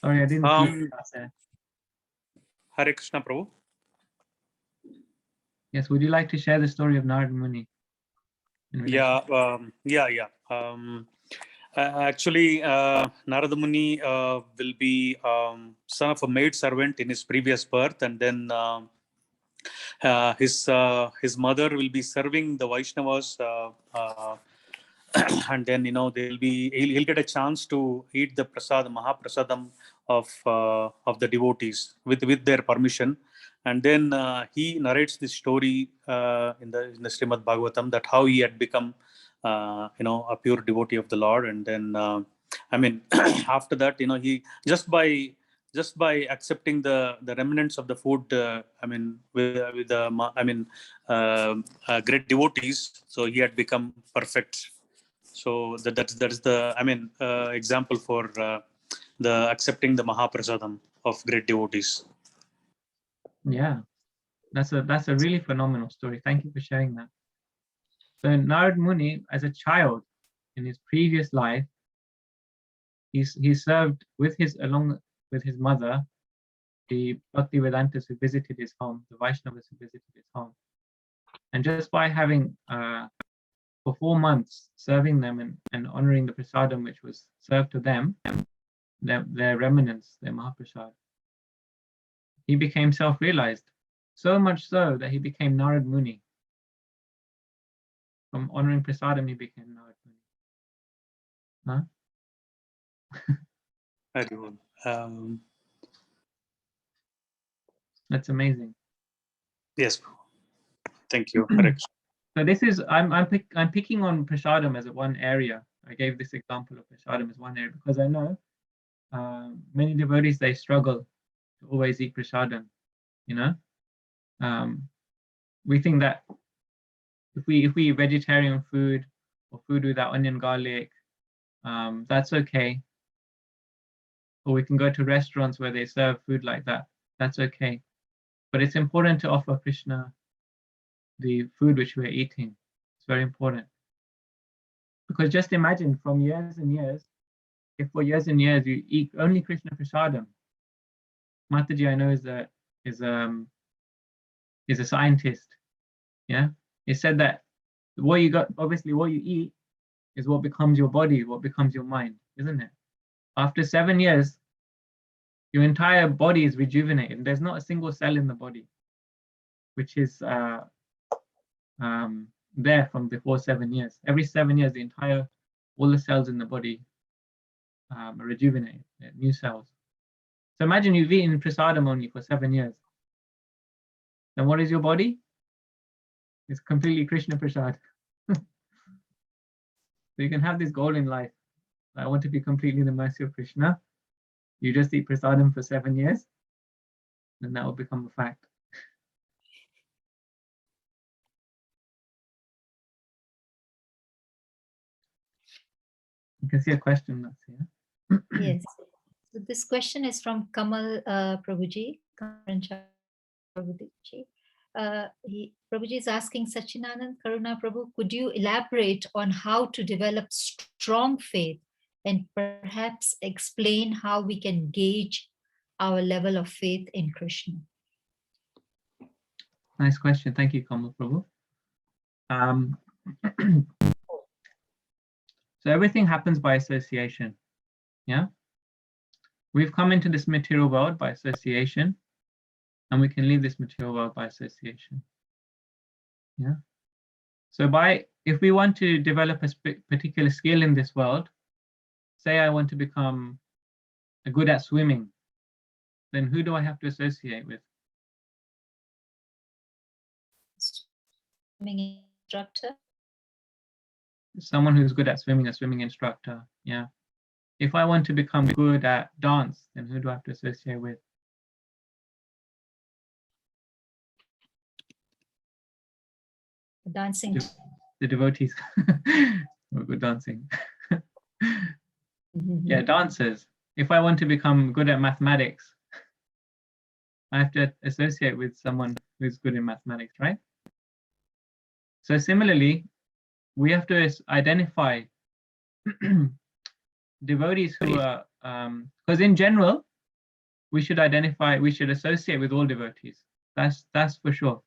Sorry, I didn't see that. Hare Krishna Prabhu. Yes, would you like to share the story of Narada Muni? Yeah. Actually, Narada Muni will be son of a maid servant in his previous birth, and then his mother will be serving the Vaishnavas, and then he'll get a chance to eat the prasad, Mahaprasadam of the devotees with their permission. And then he narrates this story in the Srimad Bhagavatam, that how he had become a pure devotee of the Lord. And then after that, he just by accepting the remnants of the food, with great devotees, so he had become perfect. So that's the example for the accepting the Mahaprasadam of great devotees. Yeah, that's a really phenomenal story. Thank you for sharing that. So Narad Muni, as a child in his previous life, he served along with his mother, the Bhaktivedantas who visited his home, the Vaishnavas who visited his home. And just by having for 4 months serving them and honoring the prasadam which was served to them, their remnants, their Mahaprasad, he became self-realized, so much so that he became Narad Muni. From honoring prasadam, he became Narad Muni. Very good. That's amazing. Yes, thank you. Correct. So this is I'm picking on prasadam as one area. I gave this example of prasadam as one area because I know many devotees, they struggle to always eat prasadam. We think that if we eat vegetarian food or food without onion, garlic, that's okay. Or we can go to restaurants where they serve food like that. That's okay. But it's important to offer Krishna the food which we're eating. It's very important. Because just imagine, from years and years, if for years and years you eat only Krishna prasadam. Mataji, I know, is a scientist. Yeah, he said that what you eat is what becomes your body, what becomes your mind, isn't it? After 7 years, your entire body is rejuvenated. There's not a single cell in the body which is there from before 7 years. Every 7 years, all the cells in the body are rejuvenated, new cells. So imagine you've eaten prasadam only for 7 years. Then what is your body? It's completely Krishna prasad. So you can have this goal in life. I want to be completely in the mercy of Krishna. You just eat prasadam for 7 years, then that will become a fact. You can see a question that's here. Yes. So this question is from Kamal Prabhuji. Prabhuji. Prabhuji is asking, Sachinananda Karuna Prabhu, could you elaborate on how to develop strong faith and perhaps explain how we can gauge our level of faith in Krishna? Nice question. Thank you, Kamal Prabhu. So everything happens by association. Yeah. We've come into this material world by association, and we can leave this material world by association. Yeah. So if we want to develop a particular skill in this world, say I want to become good at swimming, then who do I have to associate with? Swimming instructor. Someone who's good at swimming, a swimming instructor. Yeah. If I want to become good at dance, then who do I have to associate with? Dancing. The devotees. Good dancing. Yeah, dancers. If I want to become good at mathematics, I have to associate with someone who's good in mathematics, right? So similarly, we have to identify devotees who are, because in general, we should associate with all devotees. That's for sure.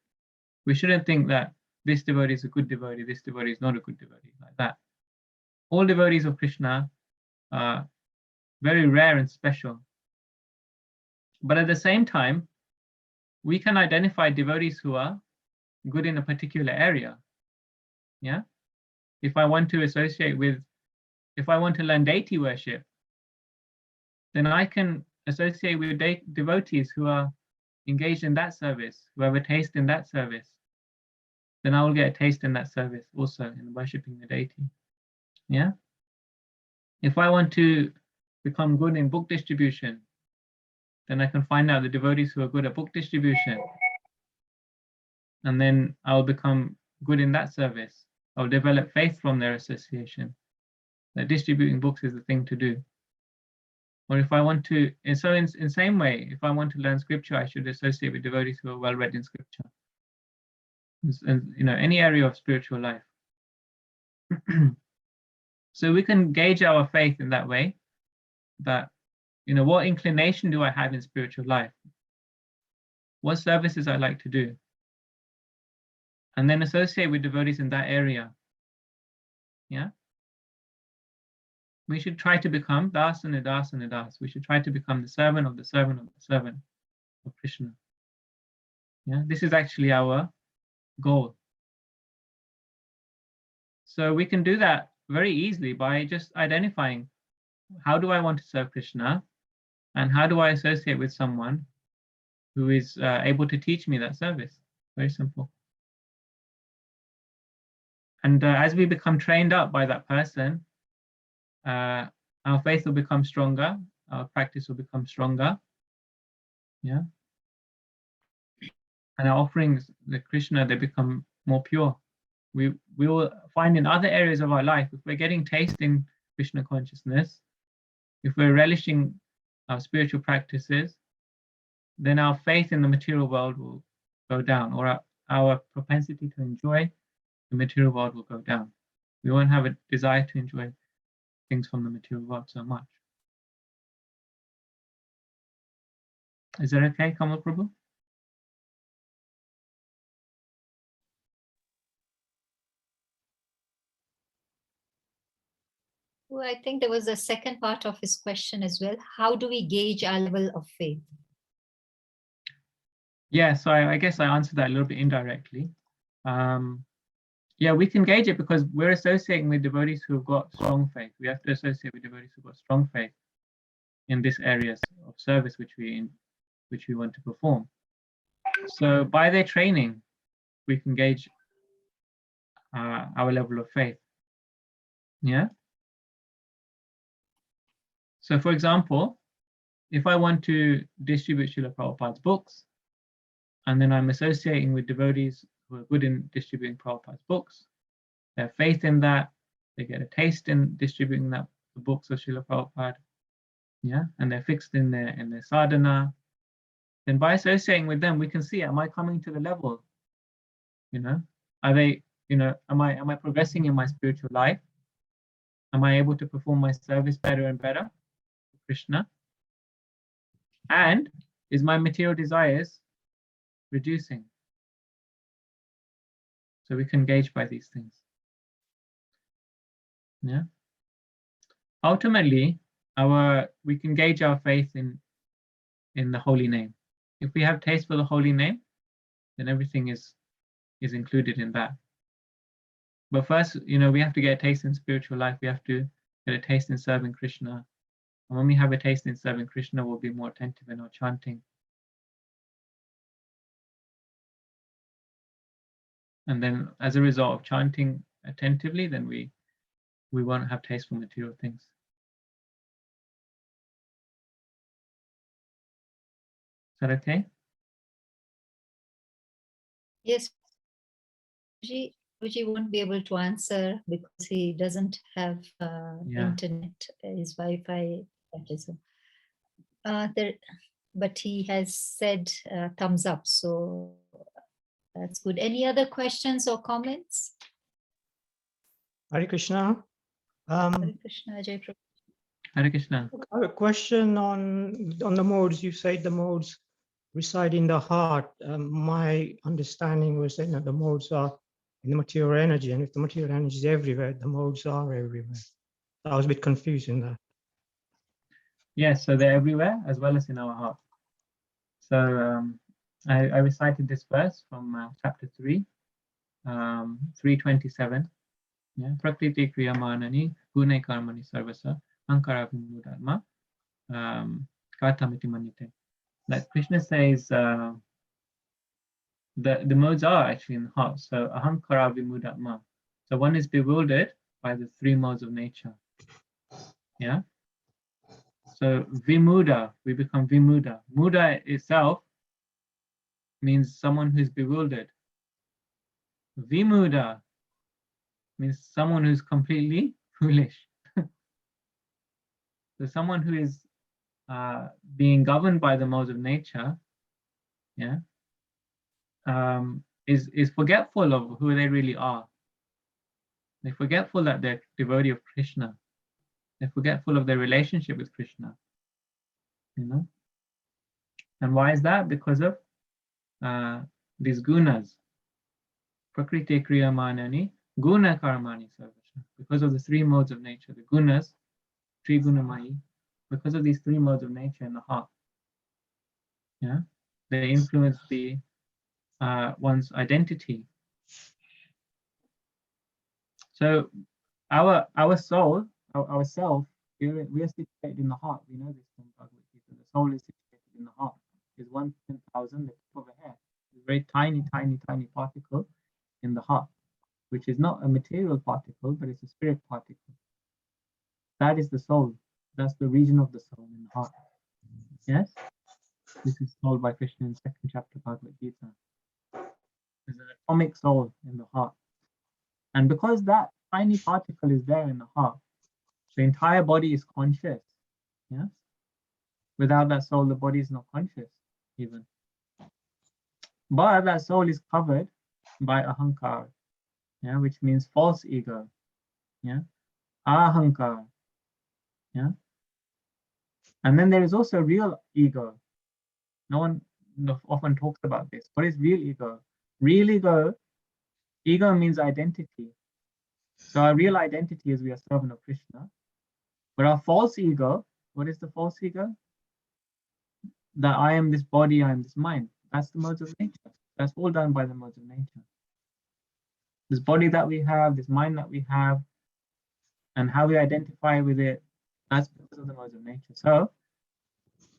We shouldn't think that this devotee is a good devotee, this devotee is not a good devotee, like that. All devotees of Krishna are very rare and special. But at the same time, we can identify devotees who are good in a particular area. Yeah. If I want to learn deity worship, then I can associate with devotees who are engaged in that service, who have a taste in that service, then I will get a taste in that service also in worshipping the deity. Yeah. If I want to become good in book distribution, then I can find out the devotees who are good at book distribution. And then I'll become good in that service. I'll develop faith from their association that distributing books is the thing to do. Or if I want to, and so in same way, if I want to learn scripture, I should associate with devotees who are well read in scripture. And any area of spiritual life. So we can gauge our faith in that way, that what inclination do I have in spiritual life? What services I like to do? And then associate with devotees in that area. Yeah. We should try to become das and das and das. We should try to become the servant of the servant of the servant of Krishna. Yeah, this is actually our goal. So we can do that very easily by just identifying, how do I want to serve Krishna, and how do I associate with someone who is able to teach me that service? Very simple. And as we become trained up by that person, our faith will become stronger, our practice will become stronger. Yeah. And our offerings, the Krishna, they become more pure. We will find in other areas of our life, if we're getting taste in Krishna consciousness, if we're relishing our spiritual practices, then our faith in the material world will go down, or our propensity to enjoy the material world will go down. We won't have a desire to enjoy things from the material world so much. Is that okay, Kamal Prabhu? Well, I think there was a second part of his question as well. How do we gauge our level of faith? Yeah, so I guess I answered that a little bit indirectly. Yeah, we can gauge it because we're associating with devotees who have got strong faith. We have to associate with devotees who've got strong faith in this areas of service which we want to perform. So by their training, we can gauge our level of faith. Yeah. So for example, if I want to distribute Srila Prabhupada's books, and then I'm associating with devotees who are good in distributing Prabhupada's books, they have faith in that, they get a taste in distributing the books of Srila Prabhupada, yeah, and they're fixed in their sadhana, then by associating with them, we can see, am I coming to the level? Are they, am I progressing in my spiritual life? Am I able to perform my service better and better for Krishna? And is my material desires reducing? So we can gauge by these things. Yeah. Ultimately, we can gauge our faith in the holy name. If we have taste for the holy name, then everything is included in that. But first, we have to get a taste in spiritual life. We have to get a taste in serving Krishna. And when we have a taste in serving Krishna, we'll be more attentive in our chanting. And then as a result of chanting attentively, then we won't have taste for material things. Is that okay? Yes, Guruji won't be able to answer because he doesn't have internet, his Wi-Fi. But he has said thumbs up, so that's good. Any other questions or comments? Hare Krishna. Hare Krishna, Jai Prabhu. Hare Krishna. I have a question on the modes. You said the modes reside in the heart. My understanding was that the modes are in the material energy, and if the material energy is everywhere, the modes are everywhere. I was a bit confused in that. Yes, so they're everywhere as well as in our heart. So I recited this verse from chapter 3, 327. Yeah, Prakriti Kriyamanani Gune Karmani Sarvasa Ankara Vimudharma Katamiti Manite. Like Krishna says, the modes are actually in the heart. So ahankara vimudatma. So one is bewildered by the three modes of nature. Yeah. So vimuda, we become vimuda. Muda itself means someone who's bewildered. Vimuda means someone who's completely foolish. So someone who is being governed by the modes of nature, yeah, is forgetful of who they really are. They're forgetful that they're devotee of Krishna. They're forgetful of their relationship with Krishna. You know, and why is that? Because of these gunas. Prakriti kriya manani guna karmani sarvasha. Because of the three modes of nature, the gunas, trigunamayi, because of these three modes of nature in the heart, yeah, they influence the one's identity. So our soul, our self, we are situated in the heart. We know this from Bhagavad Gita. The soul is situated in the heart. It's 1/10,000, the tip of a hair. It's a very tiny, tiny, tiny particle in the heart, which is not a material particle, but it's a spirit particle. That is the soul. That's the region of the soul in the heart. Yes? This is told by Krishna in 2nd chapter Bhagavad Gita. There's an atomic soul in the heart. And because that tiny particle is there in the heart, the entire body is conscious. Yes? Without that soul, the body is not conscious even. But that soul is covered by ahankar, yeah, which means false ego. Yeah? Ahankar. Yeah? And then there is also real ego. No one often talks about this. What is real ego? Real ego means identity. So our real identity is we are servant of Krishna. But our false ego, what is the false ego? That I am this body, I am this mind. That's the modes of nature. That's all done by the modes of nature. This body that we have, this mind that we have, and how we identify with it, that's because of the modes of nature. So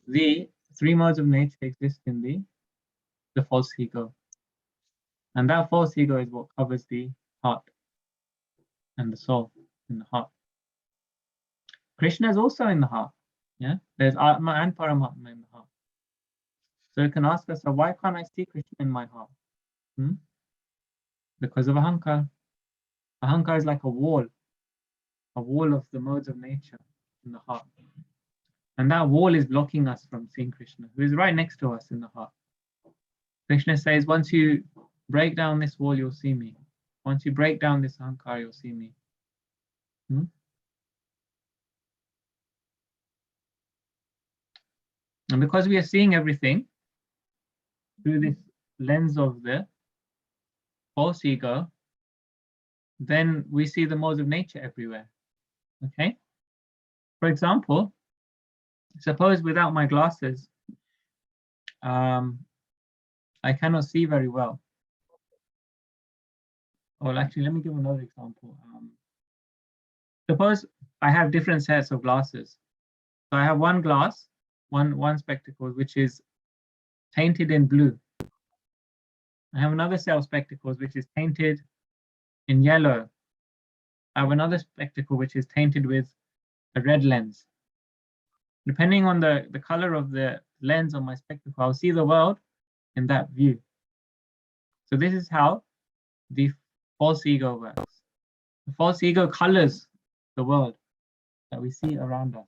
the three modes of nature exist in the false ego. And that false ego is what covers the heart and the soul in the heart. Krishna is also in the heart. Yeah, there's Atma and Paramatma in the heart. So you can ask us, so why can't I see Krishna in my heart? Because of ahankar. Ahankar is like a wall of the modes of nature in the heart. And that wall is blocking us from seeing Krishna, who is right next to us in the heart. Krishna says, once you break down this wall, you'll see me. Once you break down this ahankar, you'll see me. And because we are seeing everything through this lens of the false ego, then we see the modes of nature everywhere. Okay? For example, suppose without my glasses, I cannot see very well. Well, actually, let me give another example. Suppose I have different sets of glasses. So I have one glass, one spectacle, which is tainted in blue. I have another set of spectacles, which is tainted in yellow. I have another spectacle, which is tainted with a red lens. Depending on the color of the lens on my spectacle, I'll see the world in that view. So this is how the false ego works. The false ego colors the world that we see around us.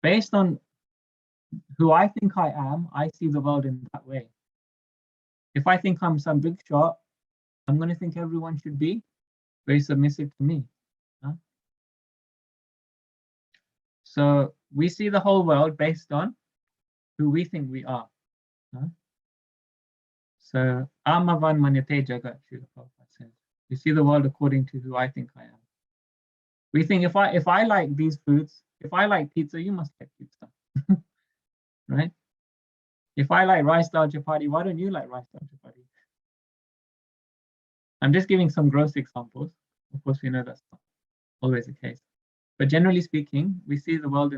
Based on who I think I am, I see the world in that way. If I think I'm some big shot, I'm going to think everyone should be very submissive to me. So we see the whole world based on who we think we are. So Amavan Manyate Jagat, Srila Prabhupada says. We see the world according to who I think I am. We think if I like these foods, if I like pizza, you must like pizza. Right? If I like rice dal chapati, why don't you like rice dal chapati? I'm just giving some gross examples. Of course, we know that's not always the case. But generally speaking, we see the world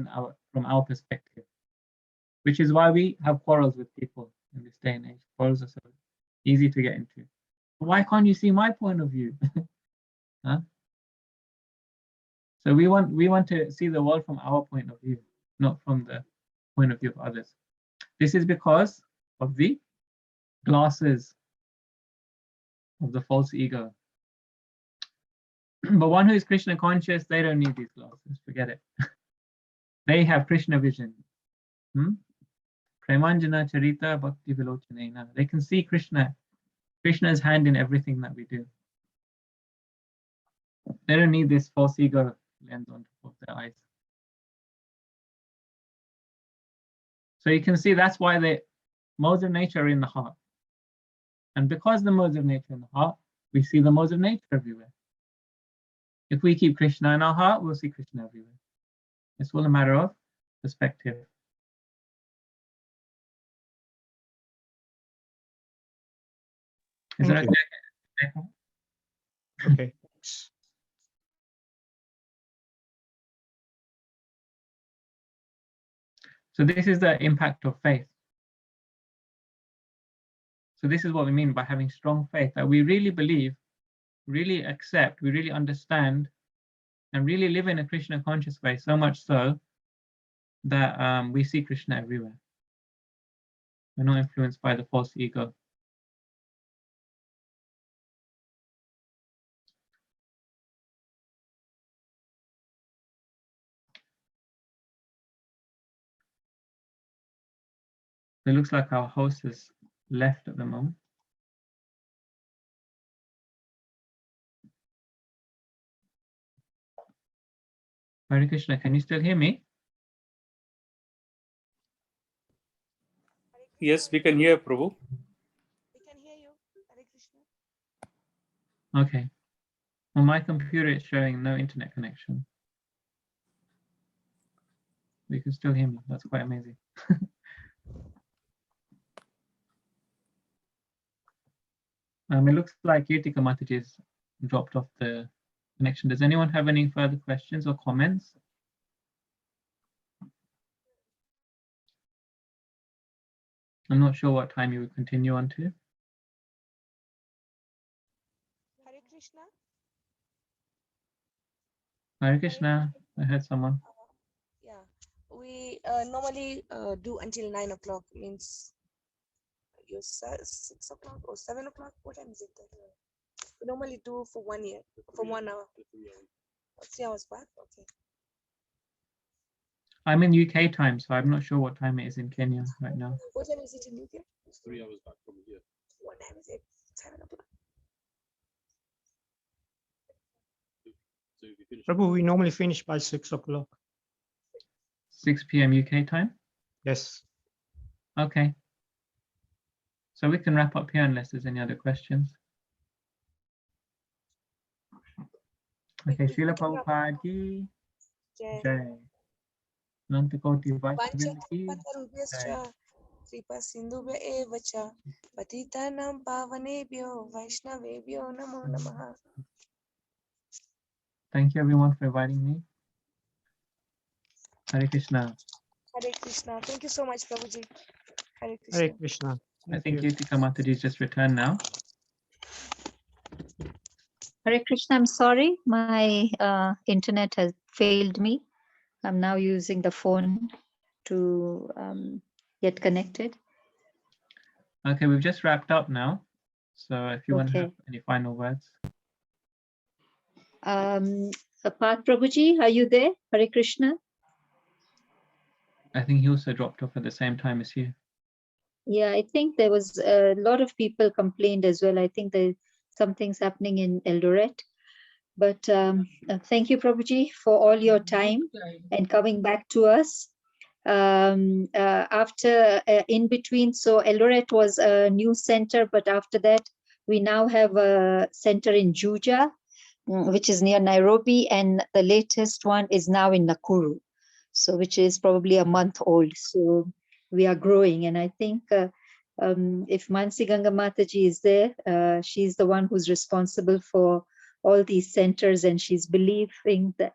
from our perspective. which is why we have quarrels with people in this day and age. Quarrels are so easy to get into. Why can't you see my point of view? Huh? So we want to see the world from our point of view, not from the point of view of others. This is because of the glasses of the false ego. But one who is Krishna conscious, they don't need these glasses. Forget it. They have Krishna vision. Premanjana Charita Bhakti Vilochanena. They can see Krishna's hand in everything that we do. They don't need this false ego lens on top of their eyes. So you can see that's why the modes of nature are in the heart. And because the modes of nature are in the heart, we see the modes of nature everywhere. If we keep Krishna in our heart, we'll see Krishna everywhere. It's all a matter of perspective. Is that Thank okay? Okay. So this is the impact of faith. So this is what we mean by having strong faith, that we really believe, really accept, we really understand, and really live in a Krishna conscious way, so much so that we see Krishna everywhere. We're not influenced by the false ego. It looks like our host has left at the moment. Hare Krishna, can you still hear me? Yes, we can hear Prabhu. We can hear you. Hare Krishna. Okay. On my computer, it's showing no internet connection. You can still hear me. That's quite amazing. It looks like Kirtika Mataji has dropped off the connection. Does anyone have any further questions or comments? I'm not sure what time you would continue on to. Hare Krishna. Hare Krishna, I heard someone. Yeah, we normally do until 9 o'clock. Means you 6 o'clock or 7 o'clock. What time is it? We normally do for 1 year, for 1 hour. 3 hours back. Okay. I'm in UK time, so I'm not sure what time it is in Kenya right now. What time is it in UK? It's 3 hours back from here. What time is it? 7 o'clock. So if you finish Prabhu, we normally finish by 6 o'clock. 6 p.m. UK time? Yes. Okay. So we can wrap up here unless there's any other questions. Okay, Srila Prabhupada ki Jai. jai. Nantakoti Pancha Vaishnavinda ki Tattvarubhyascha, jai. Kripa Sindhubhya eva cha, Patitanam Pavanebhyo Vaishnavebhyo Namo Namaha. Thank you everyone for inviting me. Hare Krishna. Hare Krishna. Thank you so much, Prabhuji. Hare Krishna. Hare Krishna. I Thank think you. Kirtika Mataji's just returned now. Hare Krishna, I'm sorry, my internet has failed me. I'm now using the phone to get connected. Okay, we've just wrapped up now. So if you want to Okay. have any final words. Path Prabhuji, are you there? Hare Krishna. I think he also dropped off at the same time as you. Yeah, I think there was a lot of people complained as well. I think there's something's happening in Eldoret. But thank you, Prabhuji, for all your time and coming back to us. After in between, so Eldoret was a new center, but after that, we now have a center in Juja, which is near Nairobi, and the latest one is now in Nakuru, so which is probably a month old. So we are growing, and I think if Mansi Ganga Mataji is there, she's the one who's responsible for all these centers, and she's believing that.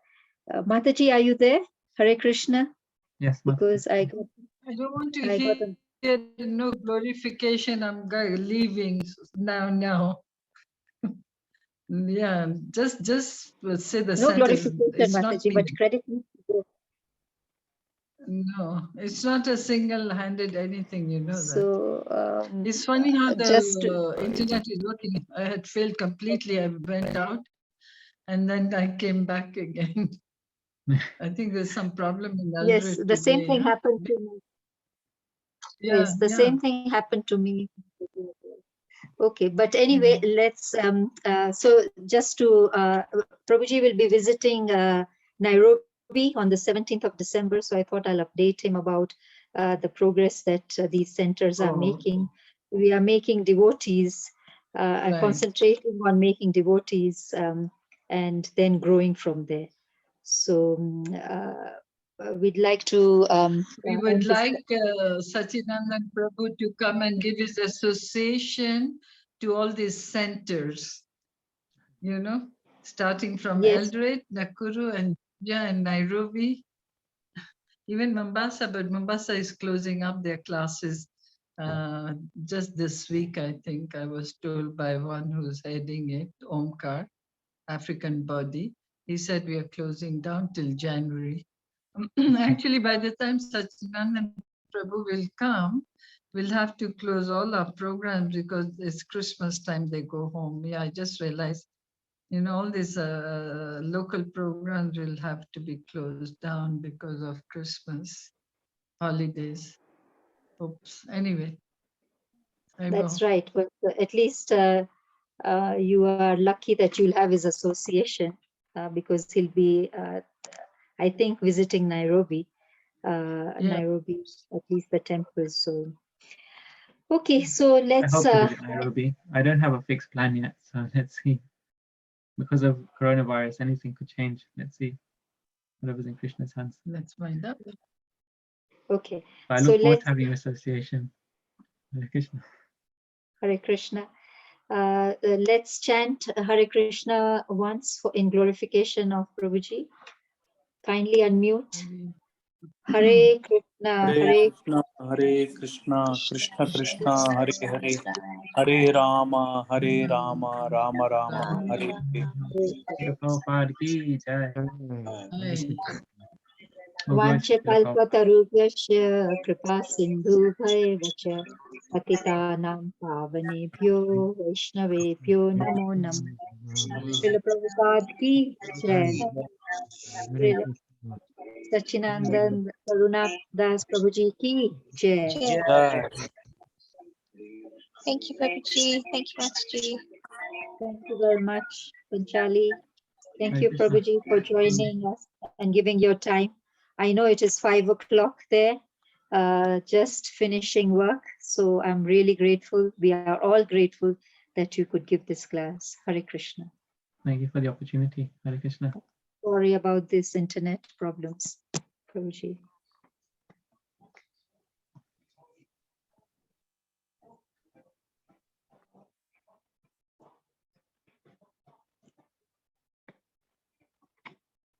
Mataji, are you there? Hare Krishna. Yes, Mataji. Because I don't want to I got a- hear no glorification. I'm leaving now. Yeah, just say the No sentence. glorification, It's not Mataji, me. but credit me. No, it's not a single-handed anything, you know that. So It's funny how just the internet is working. I had failed completely. I went out and then I came back again. I think there's some problem in yes, Aldred the same today, thing huh? happened to me. Yeah, Yes, the yeah. same thing happened to me. Okay, but anyway, let's so just to Prabhuji will be visiting Nairobi on the 17th of December, so I thought I'll update him about the progress that these centers are Oh. making. We are making devotees, Right. concentrating on making devotees, and then growing from there. So we'd like to We would end this- like Sachinananda Prabhu to come and give his association to all these centers, you know, starting from Yes. Eldred, Nakuru, and Nairobi, even Mombasa, but Mombasa is closing up their classes just this week, I think. I was told by one who's heading it, Omkar, African body. He said we are closing down till January. Actually, by the time Sachinananda Prabhu will come, we'll have to close all our programs because it's Christmas time, they go home. Yeah, I just realized, you know, all these local programs will have to be closed down because of Christmas holidays. Oops. Anyway. That's right. But at least you are lucky that you'll have his association because he'll be, I think, visiting Nairobi. Nairobi, at least the temple. So, okay, so I let's. hope to visit Nairobi. I don't have a fixed plan yet, so let's see. Because of coronavirus, anything could change. Let's see. Whatever's in Krishna's hands. Let's find out. Okay. I So look forward let's. to having your association. Hare Krishna. Hare Krishna. Let's chant Hare Krishna once in glorification of Prabhuji. Kindly unmute. Hare Krishna, Hare Krishna, Hare Krishna, Krishna Krishna, Hare Hare, Hare Rama, Rama Rama, Hare Hare. Prabhupada ki jai. Vancha kalpatarubhyasya kripa sindhubhaiva cha patitanam pavanebhyo vaishnavebhyo namo namo. Srila Prabhupada ki jai. Srila Sachinananda Karuna Das Prabhuji ki jai. Jai. Thank you, Prabhuji. Thank you, Masterji. Thank you very much, Panchali. Thank Hare you, Krishna. Prabhuji, for joining us and giving your time. I know it is 5 o'clock there, just finishing work. So I'm really grateful. We are all grateful that you could give this class. Hare Krishna. Thank you for the opportunity. Hare Krishna. Sorry about this internet problems, Prabhuji.